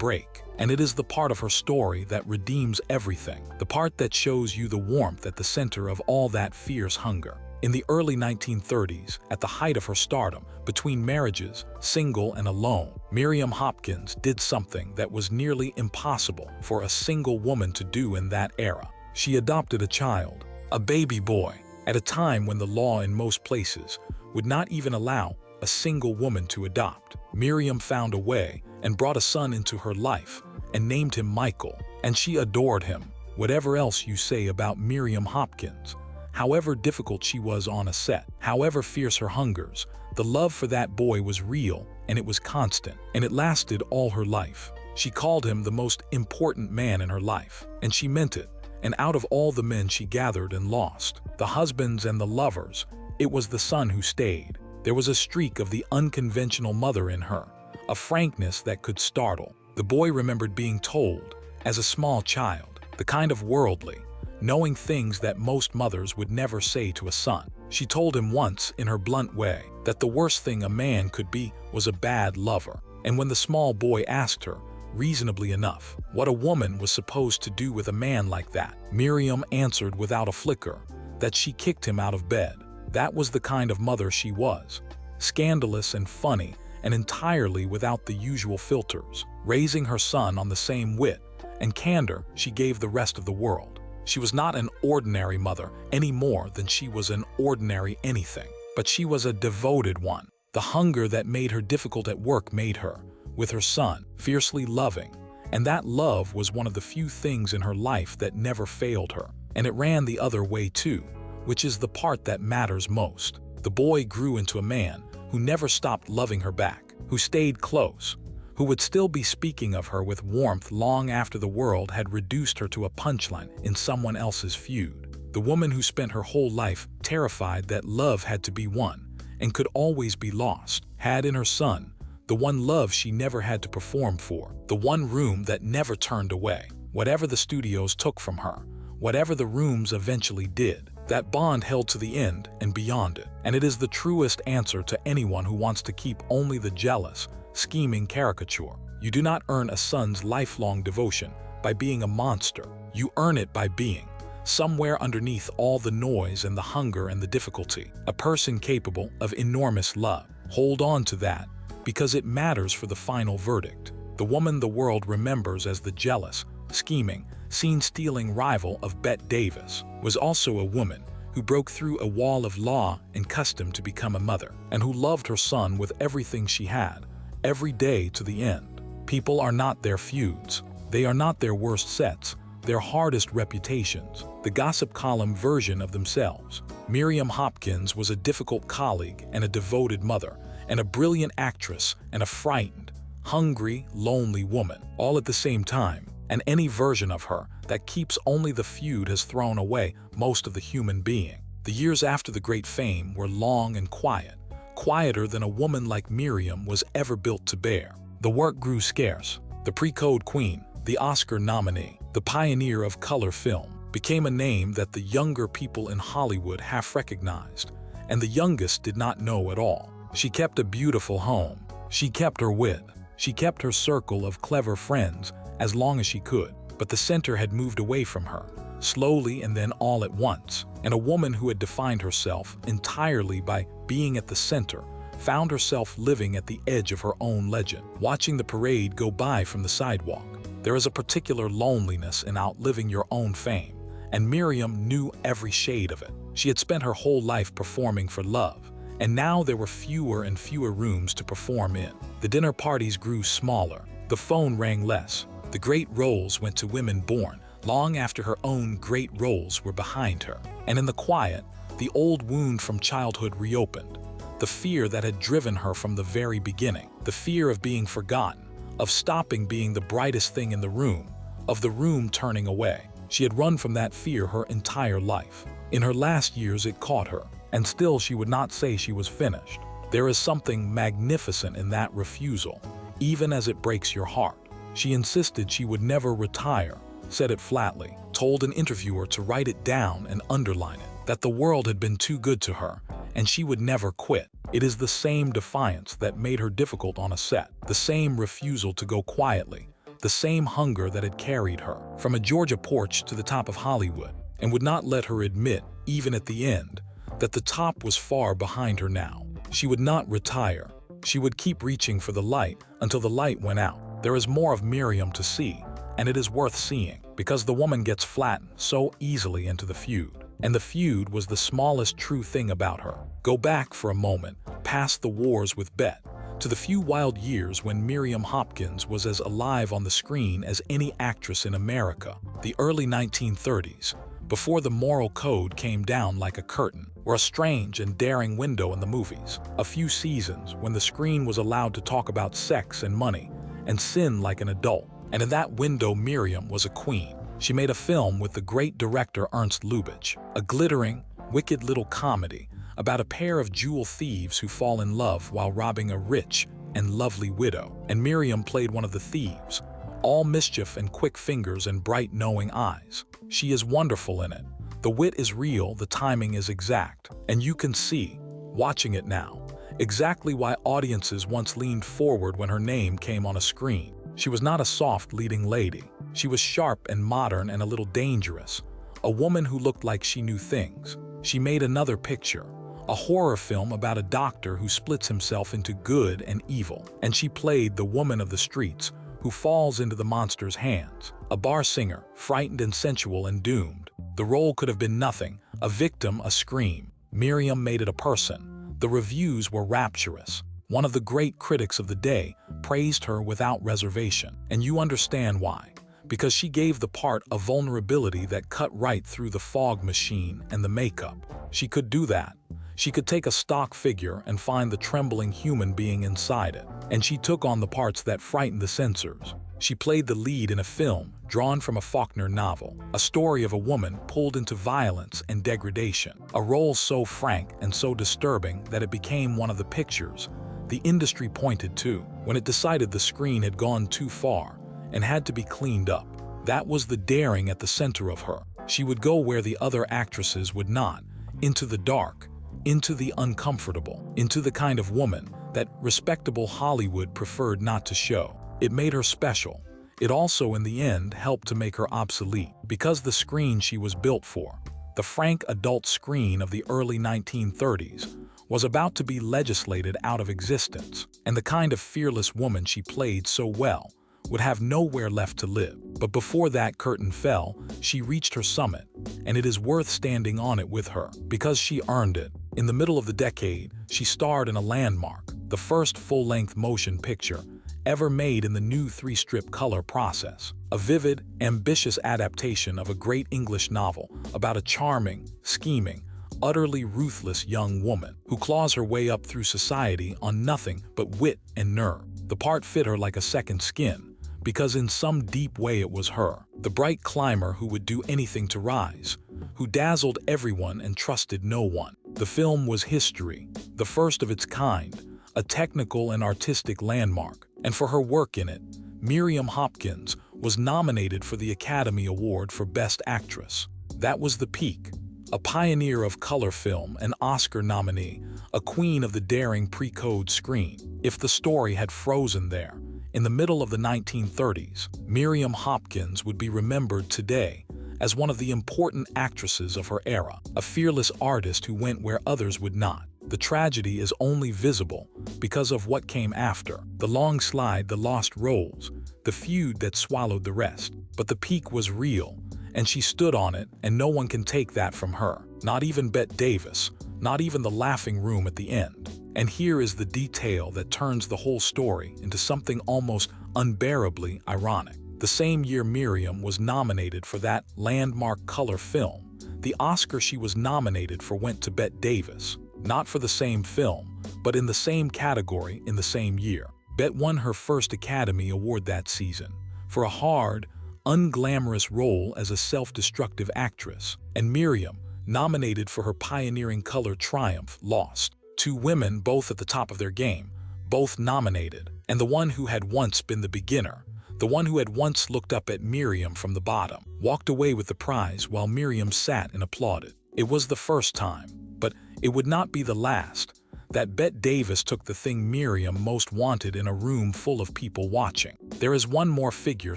break, and it is the part of her story that redeems everything, the part that shows you the warmth at the center of all that fierce hunger. In the early 1930s, at the height of her stardom, between marriages, single and alone, Miriam Hopkins did something that was nearly impossible for a single woman to do in that era. She adopted a child, a baby boy, at a time when the law in most places would not even allow a single woman to adopt. Miriam found a way and brought a son into her life and named him Michael, and she adored him. Whatever else you say about Miriam Hopkins, however difficult she was on a set, however fierce her hungers, the love for that boy was real and it was constant, and it lasted all her life. She called him the most important man in her life, and she meant it. And out of all the men she gathered and lost, the husbands and the lovers, it was the son who stayed. There was a streak of the unconventional mother in her, a frankness that could startle. The boy remembered being told, as a small child, the kind of worldly, knowing things that most mothers would never say to a son. She told him once, in her blunt way, that the worst thing a man could be was a bad lover. And when the small boy asked her, reasonably enough, what a woman was supposed to do with a man like that, Miriam answered without a flicker that she kicked him out of bed. That was the kind of mother she was, scandalous and funny and entirely without the usual filters, raising her son on the same wit and candor she gave the rest of the world. She was not an ordinary mother any more than she was an ordinary anything, but she was a devoted one. The hunger that made her difficult at work made her, with her son, fiercely loving, and that love was one of the few things in her life that never failed her. And it ran the other way too, which is the part that matters most. The boy grew into a man who never stopped loving her back, who stayed close, who would still be speaking of her with warmth long after the world had reduced her to a punchline in someone else's feud. The woman who spent her whole life terrified that love had to be won and could always be lost, had in her son the one love she never had to perform for, the one room that never turned away. Whatever the studios took from her, whatever the rooms eventually did, that bond held to the end and beyond it. And it is the truest answer to anyone who wants to keep only the jealous, scheming caricature. You do not earn a son's lifelong devotion by being a monster. You earn it by being, somewhere underneath all the noise and the hunger and the difficulty, a person capable of enormous love. Hold on to that, because it matters for the final verdict. The woman the world remembers as the jealous, scheming, scene-stealing rival of Bette Davis was also a woman who broke through a wall of law and custom to become a mother, and who loved her son with everything she had, every day to the end. People are not their feuds. They are not their worst sets, their hardest reputations, the gossip column version of themselves. Miriam Hopkins was a difficult colleague and a devoted mother, and a brilliant actress and a frightened, hungry, lonely woman, all at the same time. And any version of her that keeps only the feud has thrown away most of the human being. The years after the great fame were long and quiet, quieter than a woman like Miriam was ever built to bear. The work grew scarce. The pre-code queen, the Oscar nominee, the pioneer of color film, became a name that the younger people in Hollywood half recognized, and the youngest did not know at all. She kept a beautiful home. She kept her wit. She kept her circle of clever friends as long as she could. But the center had moved away from her, slowly and then all at once. And a woman who had defined herself entirely by being at the center found herself living at the edge of her own legend, watching the parade go by from the sidewalk. There is a particular loneliness in outliving your own fame, and Miriam knew every shade of it. She had spent her whole life performing for love, and now there were fewer and fewer rooms to perform in. The dinner parties grew smaller. The phone rang less. The great roles went to women born long after her own great roles were behind her. And in the quiet, the old wound from childhood reopened. The fear that had driven her from the very beginning. The fear of being forgotten, of stopping being the brightest thing in the room, of the room turning away. She had run from that fear her entire life. In her last years it caught her, and still she would not say she was finished. There is something magnificent in that refusal, even as it breaks your heart. She insisted she would never retire, said it flatly, told an interviewer to write it down and underline it, that the world had been too good to her, and she would never quit. It is the same defiance that made her difficult on a set, the same refusal to go quietly, the same hunger that had carried her from a Georgia porch to the top of Hollywood, and would not let her admit, even at the end, that the top was far behind her now. She would not retire. She would keep reaching for the light until the light went out. There is more of Miriam to see, and it is worth seeing, because the woman gets flattened so easily into the feud. And the feud was the smallest true thing about her. Go back for a moment, past the wars with Bette, to the few wild years when Miriam Hopkins was as alive on the screen as any actress in America. The early 1930s, before the moral code came down like a curtain, were a strange and daring window in the movies. A few seasons when the screen was allowed to talk about sex and money and sin like an adult. And in that window, Miriam was a queen. She made a film with the great director Ernst Lubitsch, a glittering, wicked little comedy about a pair of jewel thieves who fall in love while robbing a rich and lovely widow. And Miriam played one of the thieves, all mischief and quick fingers and bright knowing eyes. She is wonderful in it. The wit is real, the timing is exact, and you can see, watching it now, exactly why audiences once leaned forward when her name came on a screen. She was not a soft leading lady. She was sharp and modern and a little dangerous, a woman who looked like she knew things. She made another picture, a horror film about a doctor who splits himself into good and evil, and she played the woman of the streets who falls into the monster's hands, a bar singer, frightened and sensual and doomed. The role could have been nothing, a victim, a scream. Miriam made it a person. The reviews were rapturous. One of the great critics of the day praised her without reservation, and you understand why. Because she gave the part a vulnerability that cut right through the fog machine and the makeup. She could do that. She could take a stock figure and find the trembling human being inside it. And she took on the parts that frightened the censors. She played the lead in a film drawn from a Faulkner novel, a story of a woman pulled into violence and degradation. A role so frank and so disturbing that it became one of the pictures the industry pointed to when it decided the screen had gone too far and had to be cleaned up. That was the daring at the center of her. She would go where the other actresses would not, into the dark, into the uncomfortable, into the kind of woman that respectable Hollywood preferred not to show. It made her special. It also, in the end, helped to make her obsolete, because the screen she was built for, the frank adult screen of the early 1930s, was about to be legislated out of existence, and the kind of fearless woman she played so well would have nowhere left to live. But before that curtain fell, she reached her summit, and it is worth standing on it with her, because she earned it. In the middle of the decade, she starred in a landmark, the first full-length motion picture ever made in the new 3-strip color process, a vivid, ambitious adaptation of a great English novel about a charming, scheming, utterly ruthless young woman who claws her way up through society on nothing but wit and nerve. The part fit her like a second skin, because in some deep way it was her, the bright climber who would do anything to rise, who dazzled everyone and trusted no one. The film was history, the first of its kind, a technical and artistic landmark, and for her work in it, Miriam Hopkins was nominated for the Academy Award for Best Actress. That was the peak. A pioneer of color film, an Oscar nominee, a queen of the daring pre-code screen. If the story had frozen there, in the middle of the 1930s, Miriam Hopkins would be remembered today as one of the important actresses of her era, a fearless artist who went where others would not. The tragedy is only visible because of what came after, the long slide, the lost roles, the feud that swallowed the rest. But the peak was real, and she stood on it, and no one can take that from her. Not even Bette Davis, not even the laughing room at the end. And here is the detail that turns the whole story into something almost unbearably ironic. The same year Miriam was nominated for that landmark color film, the Oscar she was nominated for went to Bette Davis, not for the same film, but in the same category in the same year. Bette won her first Academy Award that season for a hard, unglamorous role as a self-destructive actress, and Miriam, nominated for her pioneering color triumph, lost. Two women, both at the top of their game, both nominated, and the one who had once been the beginner, the one who had once looked up at Miriam from the bottom, walked away with the prize while Miriam sat and applauded. It was the first time, but It would not be the last. That Bette Davis took the thing Miriam most wanted in a room full of people watching. There is one more figure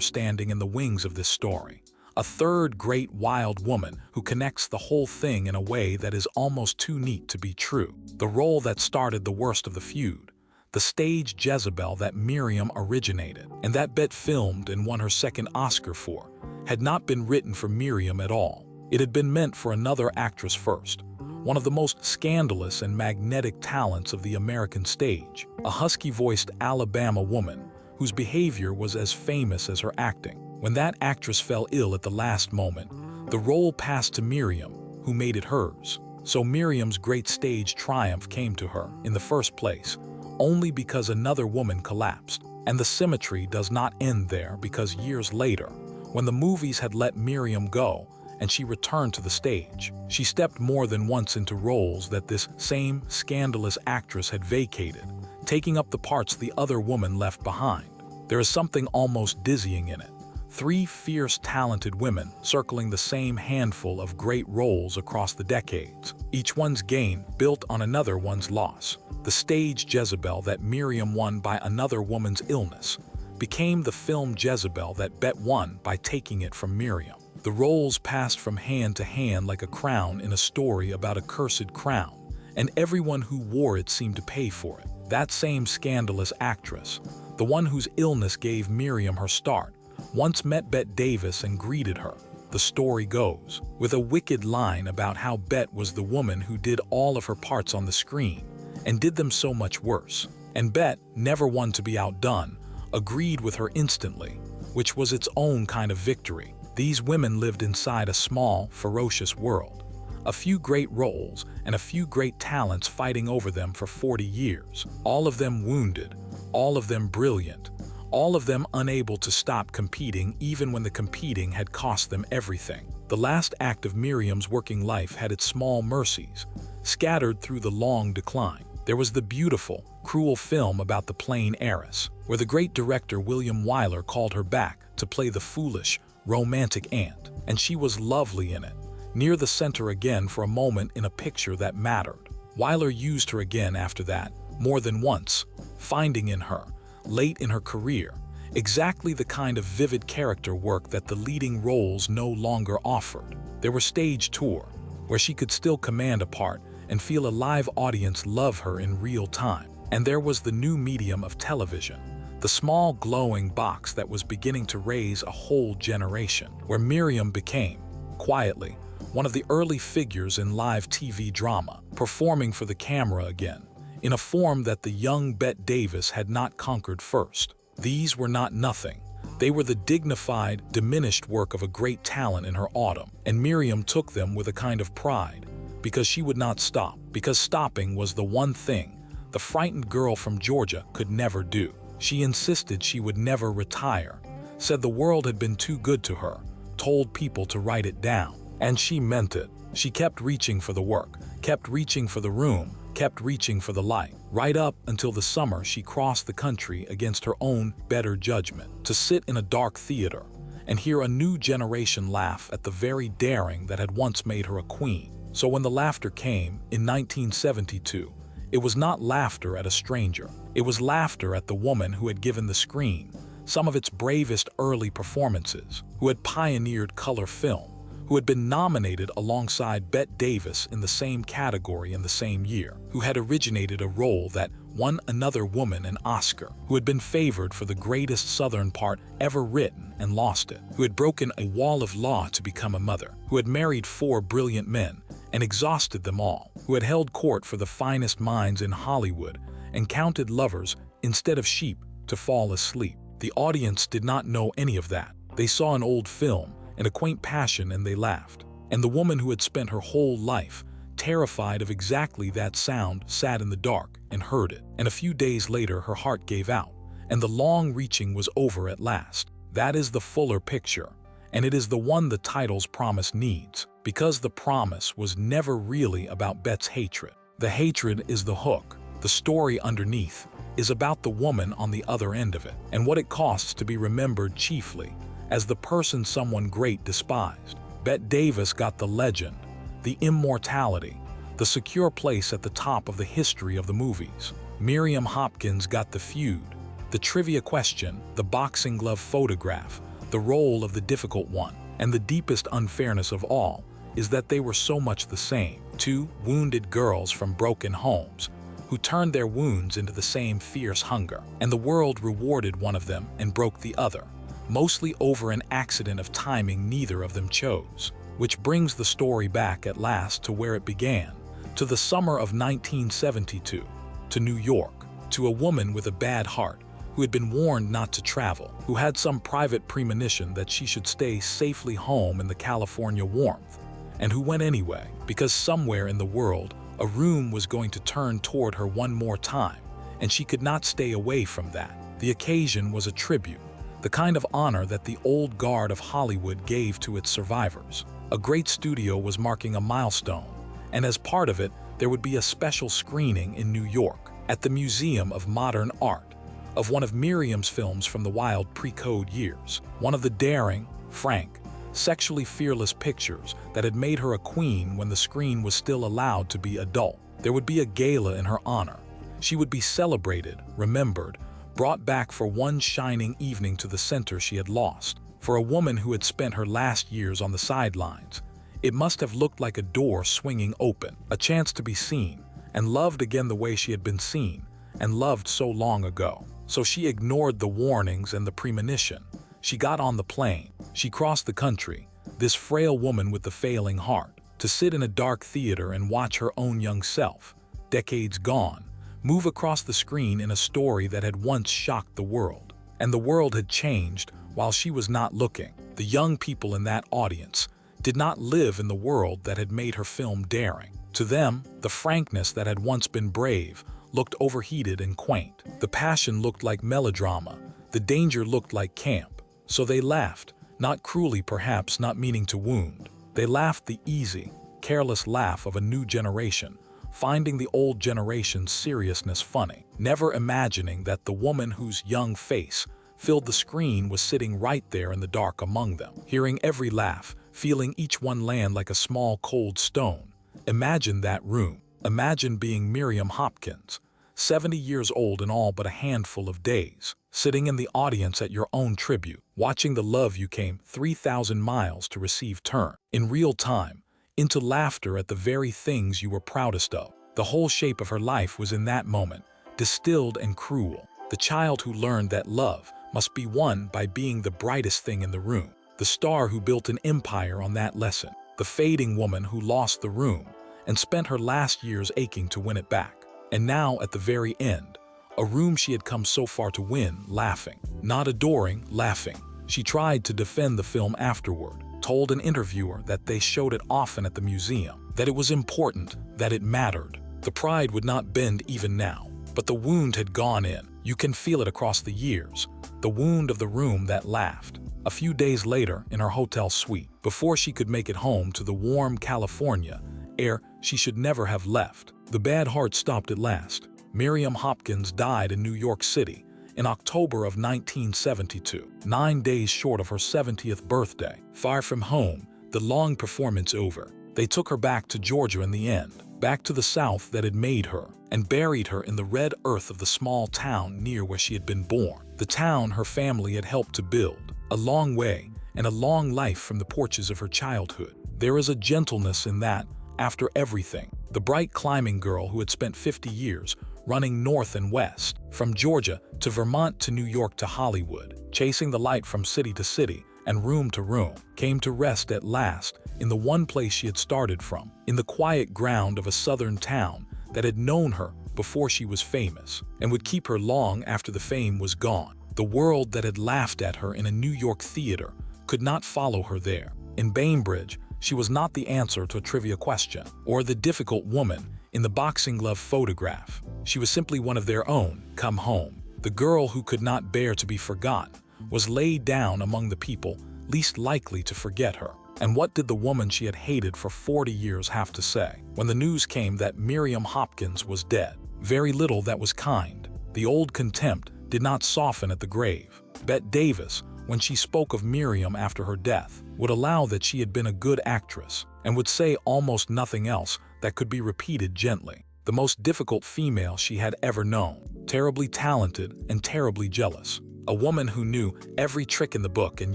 standing in the wings of this story. A third great wild woman who connects the whole thing in a way that is almost too neat to be true. The role that started the worst of the feud. The stage Jezebel that Miriam originated, and that Bette filmed and won her second Oscar for, had not been written for Miriam at all. It had been meant for another actress first. One of the most scandalous and magnetic talents of the American stage, a husky-voiced Alabama woman whose behavior was as famous as her acting. When that actress fell ill at the last moment, the role passed to Miriam, who made it hers. So Miriam's great stage triumph came to her, in the first place, only because another woman collapsed. And the symmetry does not end there, because years later, when the movies had let Miriam go, and she returned to the stage, she stepped more than once into roles that this same scandalous actress had vacated, taking up the parts the other woman left behind. There is something almost dizzying in it. 3 fierce, talented women circling the same handful of great roles across the decades, each one's gain built on another one's loss. The stage Jezebel that Miriam won by another woman's illness became the film Jezebel that Bette won by taking it from Miriam. The roles passed from hand to hand like a crown in a story about a cursed crown, and everyone who wore it seemed to pay for it. That same scandalous actress, the one whose illness gave Miriam her start, once met Bette Davis and greeted her. The story goes, with a wicked line about how Bette was the woman who did all of her parts on the screen, and did them so much worse. And Bette, never one to be outdone, agreed with her instantly, which was its own kind of victory. These women lived inside a small, ferocious world. A few great roles and a few great talents fighting over them for 40 years. All of them wounded, all of them brilliant, all of them unable to stop competing even when the competing had cost them everything. The last act of Miriam's working life had its small mercies, scattered through the long decline. There was the beautiful, cruel film about the plain heiress, where the great director William Wyler called her back to play the foolish, romantic aunt, and she was lovely in it, near the center again for a moment in a picture that mattered. Wyler used her again after that, more than once, finding in her, late in her career, exactly the kind of vivid character work that the leading roles no longer offered. There were stage tour, where she could still command a part and feel a live audience love her in real time. And there was the new medium of television, the small glowing box that was beginning to raise a whole generation, where Miriam became, quietly, one of the early figures in live TV drama, performing for the camera again, in a form that the young Bette Davis had not conquered first. These were not nothing. They were the dignified, diminished work of a great talent in her autumn, and Miriam took them with a kind of pride, because she would not stop, because stopping was the one thing the frightened girl from Georgia could never do. She insisted she would never retire, said the world had been too good to her, told people to write it down, and she meant it. She kept reaching for the work, kept reaching for the room, kept reaching for the light, right up until the summer she crossed the country against her own better judgment, to sit in a dark theater and hear a new generation laugh at the very daring that had once made her a queen. So when the laughter came in 1972, it was not laughter at a stranger. It was laughter at the woman who had given the screen some of its bravest early performances, who had pioneered color film, who had been nominated alongside Bette Davis in the same category in the same year, who had originated a role that won another woman an Oscar, who had been favored for the greatest Southern part ever written and lost it, who had broken a wall of law to become a mother, who had married 4 brilliant men and exhausted them all, who had held court for the finest minds in Hollywood and counted lovers instead of sheep to fall asleep. The audience did not know any of that. They saw an old film and a quaint passion and they laughed. And the woman who had spent her whole life terrified of exactly that sound sat in the dark and heard it. And a few days later her heart gave out, and the long reaching was over at last. That is the fuller picture, and it is the one the title's promise needs, because the promise was never really about Bette's hatred. The hatred is the hook. The story underneath is about the woman on the other end of it, and what it costs to be remembered chiefly as the person someone great despised. Bette Davis got the legend, the immortality, the secure place at the top of the history of the movies. Miriam Hopkins got the feud, the trivia question, the boxing glove photograph, the role of the difficult one, and the deepest unfairness of all is that they were so much the same. Two wounded girls from broken homes who turned their wounds into the same fierce hunger, and the world rewarded one of them and broke the other, mostly over an accident of timing neither of them chose. Which brings the story back at last to where it began, to the summer of 1972, to New York, to a woman with a bad heart who had been warned not to travel, who had some private premonition that she should stay safely home in the California warmth, and who went anyway, because somewhere in the world a room was going to turn toward her one more time, and she could not stay away from that. The occasion was a tribute, the kind of honor that the old guard of Hollywood gave to its survivors. A great studio was marking a milestone, and as part of it, there would be a special screening in New York, at the Museum of Modern Art, of one of Miriam's films from the wild pre-code years, one of the daring, frank, sexually fearless pictures that had made her a queen when the screen was still allowed to be adult. There would be a gala in her honor. She would be celebrated, remembered, brought back for one shining evening to the center she had lost. For a woman who had spent her last years on the sidelines, it must have looked like a door swinging open, a chance to be seen, and loved again the way she had been seen, and loved so long ago. So she ignored the warnings and the premonition. She got on the plane. She crossed the country, this frail woman with the failing heart, to sit in a dark theater and watch her own young self, decades gone, move across the screen in a story that had once shocked the world. And the world had changed while she was not looking. The young people in that audience did not live in the world that had made her film daring. To them, the frankness that had once been brave looked overheated and quaint. The passion looked like melodrama. The danger looked like camp. So they laughed, not cruelly perhaps, not meaning to wound. They laughed the easy, careless laugh of a new generation, finding the old generation's seriousness funny, never imagining that the woman whose young face filled the screen was sitting right there in the dark among them, hearing every laugh, feeling each one land like a small cold stone. Imagine that room. Imagine being Miriam Hopkins, 70 years old in all but a handful of days, sitting in the audience at your own tribute, watching the love you came 3,000 miles to receive turn, in real time, into laughter at the very things you were proudest of. The whole shape of her life was in that moment, distilled and cruel. The child who learned that love must be won by being the brightest thing in the room. The star who built an empire on that lesson. The fading woman who lost the room and spent her last years aching to win it back. And now, at the very end, a room she had come so far to win, laughing. Not adoring, laughing. She tried to defend the film afterward, told an interviewer that they showed it often at the museum, that it was important, that it mattered. The pride would not bend even now, but the wound had gone in. You can feel it across the years, the wound of the room that laughed. A few days later, in her hotel suite, before she could make it home to the warm California air she should never have left, the bad heart stopped at last. Miriam Hopkins died in New York City in October of 1972, 9 days short of her 70th birthday. Far from home, the long performance over, they took her back to Georgia in the end, back to the South that had made her, and buried her in the red earth of the small town near where she had been born, the town her family had helped to build. A long way and a long life from the porches of her childhood. There is a gentleness in that, after everything. The bright climbing girl who had spent 50 years running north and west, from Georgia to Vermont to New York to Hollywood, chasing the light from city to city and room to room, came to rest at last in the one place she had started from, in the quiet ground of a southern town that had known her before she was famous, and would keep her long after the fame was gone. The world that had laughed at her in a New York theater could not follow her there. In Bainbridge, she was not the answer to a trivia question, or the difficult woman in the boxing glove photograph. She was simply one of their own, come home. The girl who could not bear to be forgotten was laid down among the people least likely to forget her. And what did the woman she had hated for 40 years have to say when the news came that Miriam Hopkins was dead? Very little that was kind. The old contempt did not soften at the grave. Bette Davis, when she spoke of Miriam after her death, would allow that she had been a good actress, and would say almost nothing else that could be repeated gently. The most difficult female she had ever known. Terribly talented and terribly jealous. A woman who knew every trick in the book and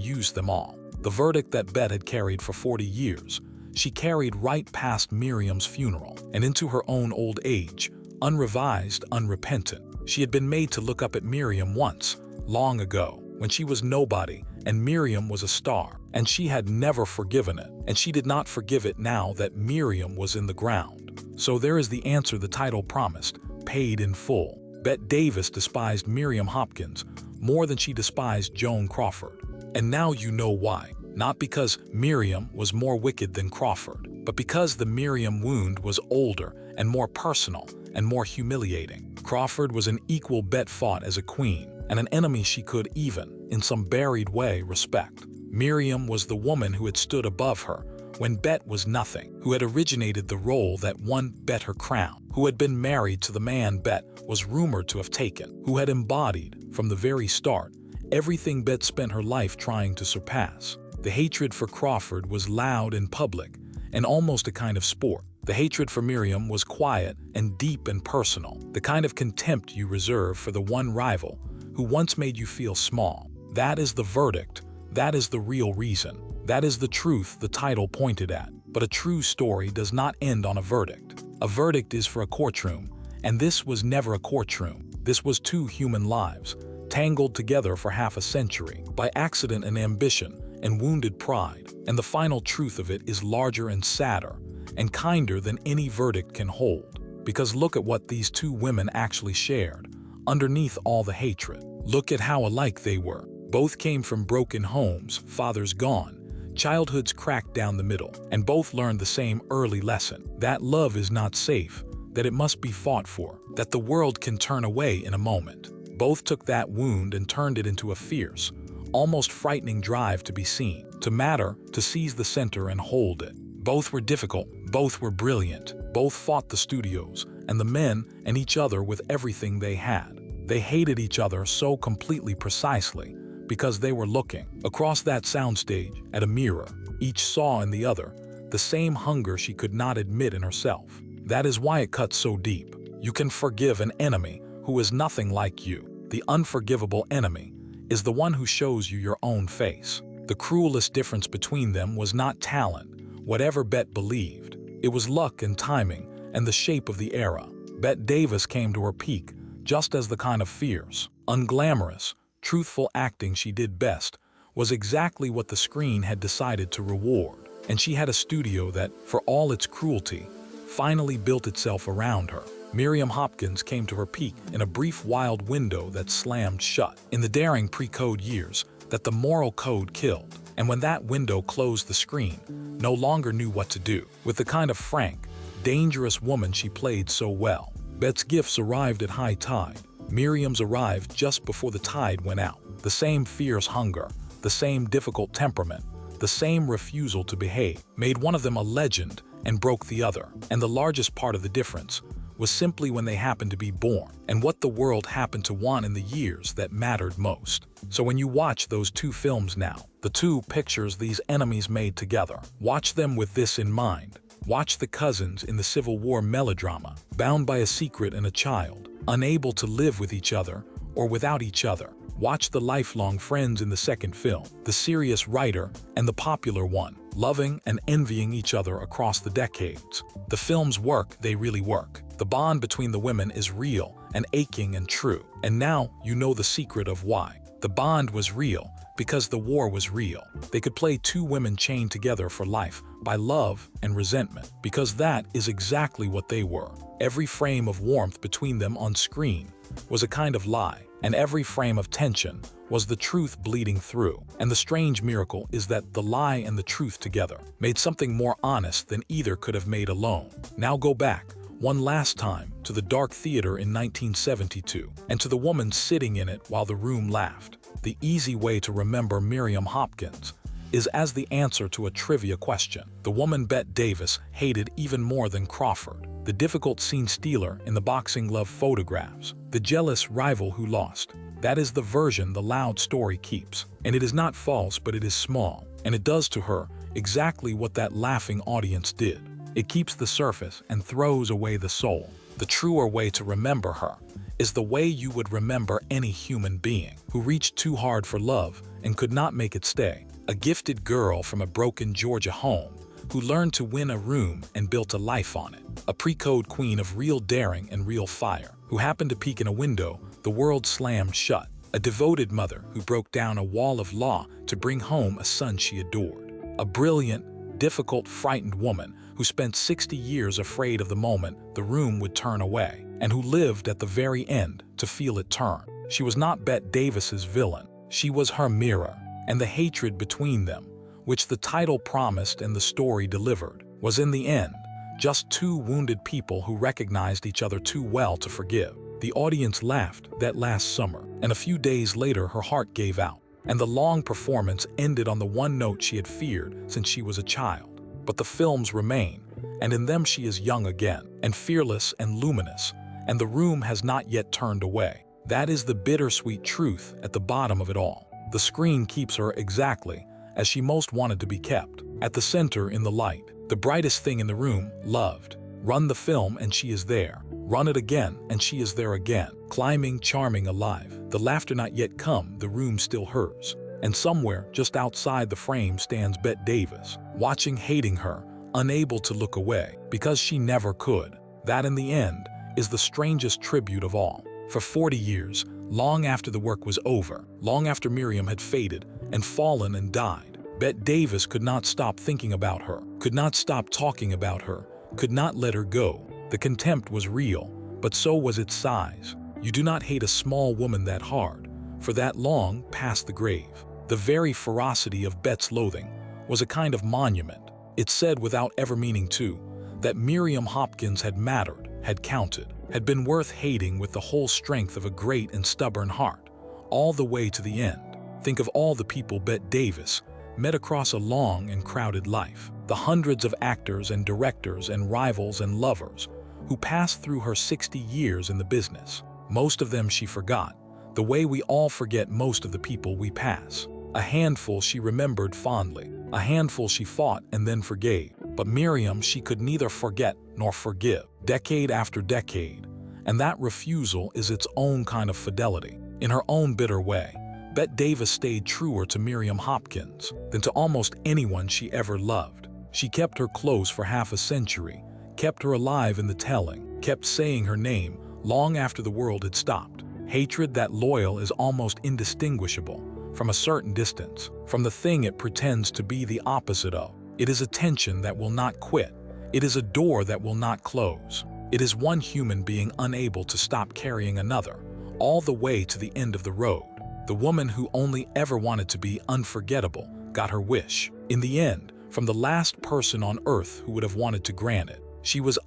used them all. The verdict that Bette had carried for 40 years, she carried right past Miriam's funeral and into her own old age, unrevised, unrepentant. She had been made to look up at Miriam once, long ago, when she was nobody and Miriam was a star, and she had never forgiven it, and she did not forgive it now that Miriam was in the ground. So there is the answer the title promised, paid in full. Bette Davis despised Miriam Hopkins more than she despised Joan Crawford. And now you know why. Not because Miriam was more wicked than Crawford, but because the Miriam wound was older and more personal and more humiliating. Crawford was an equal Bette fought as a queen, and an enemy she could even, in some buried way, respect. Miriam was the woman who had stood above her when Bette was nothing, who had originated the role that won Bette her crown, who had been married to the man Bette was rumored to have taken, who had embodied, from the very start, everything Bette spent her life trying to surpass. The hatred for Crawford was loud and public, and almost a kind of sport. The hatred for Miriam was quiet and deep and personal, the kind of contempt you reserve for the one rival who once made you feel small. That is the verdict. That is the real reason. That is the truth the title pointed at. But a true story does not end on a verdict. A verdict is for a courtroom, and this was never a courtroom. This was two human lives, tangled together for half a century, by accident and ambition and wounded pride. And the final truth of it is larger and sadder, and kinder than any verdict can hold. Because look at what these two women actually shared, underneath all the hatred. Look at how alike they were. Both came from broken homes, fathers gone, childhoods cracked down the middle, and both learned the same early lesson, that love is not safe, that it must be fought for, that the world can turn away in a moment. Both took that wound and turned it into a fierce, almost frightening drive to be seen, to matter, to seize the center and hold it. Both were difficult, both were brilliant, both fought the studios and the men and each other with everything they had. They hated each other so completely precisely because they were looking across that soundstage at a mirror. Each saw in the other the same hunger she could not admit in herself. That is why it cuts so deep. You can forgive an enemy who is nothing like you. The unforgivable enemy is the one who shows you your own face. The cruelest difference between them was not talent, whatever Bette believed. It was luck and timing and the shape of the era. Bette Davis came to her peak just as the kind of fierce, unglamorous, truthful acting she did best was exactly what the screen had decided to reward. And she had a studio that, for all its cruelty, finally built itself around her. Miriam Hopkins came to her peak in a brief wild window that slammed shut, in the daring pre-code years that the moral code killed. And when that window closed, the screen no longer knew what to do with the kind of frank, dangerous woman she played so well. Bette's gifts arrived at high tide. Miriam's arrived just before the tide went out. The same fierce hunger, the same difficult temperament, the same refusal to behave made one of them a legend and broke the other. And the largest part of the difference was simply when they happened to be born and what the world happened to want in the years that mattered most. So when you watch those two films now, the two pictures these enemies made together, watch them with this in mind. Watch the cousins in the Civil War melodrama, bound by a secret and a child, unable to live with each other or without each other. Watch the lifelong friends in the second film, the serious writer and the popular one, loving and envying each other across the decades. The films work, they really work. The bond between the women is real and aching and true. And now you know the secret of why. The bond was real because the war was real. They could play two women chained together for life by love and resentment, because that is exactly what they were. Every frame of warmth between them on screen was a kind of lie, and every frame of tension was the truth bleeding through. And the strange miracle is that the lie and the truth together made something more honest than either could have made alone. Now go back one last time to the dark theater in 1972 and to the woman sitting in it while the room laughed. The easy way to remember Miriam Hopkins is as the answer to a trivia question. The woman Bette Davis hated even more than Crawford, the difficult scene stealer in the boxing glove photographs, the jealous rival who lost. That is the version the loud story keeps. And it is not false, but it is small, and it does to her exactly what that laughing audience did. It keeps the surface and throws away the soul. The truer way to remember her is the way you would remember any human being who reached too hard for love and could not make it stay. A gifted girl from a broken Georgia home who learned to win a room and built a life on it. A pre-code queen of real daring and real fire who happened to peek in a window the world slammed shut. A devoted mother who broke down a wall of law to bring home a son she adored. A brilliant, difficult, frightened woman who spent 60 years afraid of the moment the room would turn away, and who lived at the very end to feel it turn. She was not Bette Davis's villain. She was her mirror, and the hatred between them, which the title promised and the story delivered, was in the end just two wounded people who recognized each other too well to forgive. The audience laughed that last summer, and a few days later her heart gave out, and the long performance ended on the one note she had feared since she was a child. But the films remain, and in them she is young again, and fearless and luminous, and the room has not yet turned away. That is the bittersweet truth at the bottom of it all. The screen keeps her exactly as she most wanted to be kept, at the center in the light, the brightest thing in the room, loved. Run the film and she is there. Run it again and she is there again, climbing, charming, alive. The laughter not yet come, the room still hers. And somewhere just outside the frame stands Bette Davis, watching, hating her, unable to look away, because she never could. That in the end is the strangest tribute of all. For 40 years, long after the work was over, long after Miriam had faded and fallen and died, Bette Davis could not stop thinking about her, could not stop talking about her, could not let her go. The contempt was real, but so was its size. You do not hate a small woman that hard, for that long past the grave. The very ferocity of Bette's loathing was a kind of monument. It said, without ever meaning to, that Miriam Hopkins had mattered, had counted, had been worth hating with the whole strength of a great and stubborn heart, all the way to the end. Think of all the people Bette Davis met across a long and crowded life, the hundreds of actors and directors and rivals and lovers who passed through her 60 years in the business. Most of them she forgot, the way we all forget most of the people we pass. A handful she remembered fondly, a handful she fought and then forgave. But Miriam she could neither forget nor forgive, decade after decade, and that refusal is its own kind of fidelity. In her own bitter way, Bette Davis stayed truer to Miriam Hopkins than to almost anyone she ever loved. She kept her close for half a century, kept her alive in the telling, kept saying her name long after the world had stopped. Hatred that loyal is almost indistinguishable from a certain distance, from the thing it pretends to be the opposite of. It is a tension that will not quit. It is a door that will not close. It is one human being unable to stop carrying another, all the way to the end of the road. The woman who only ever wanted to be unforgettable got her wish. In the end, from the last person on earth who would have wanted to grant it. She was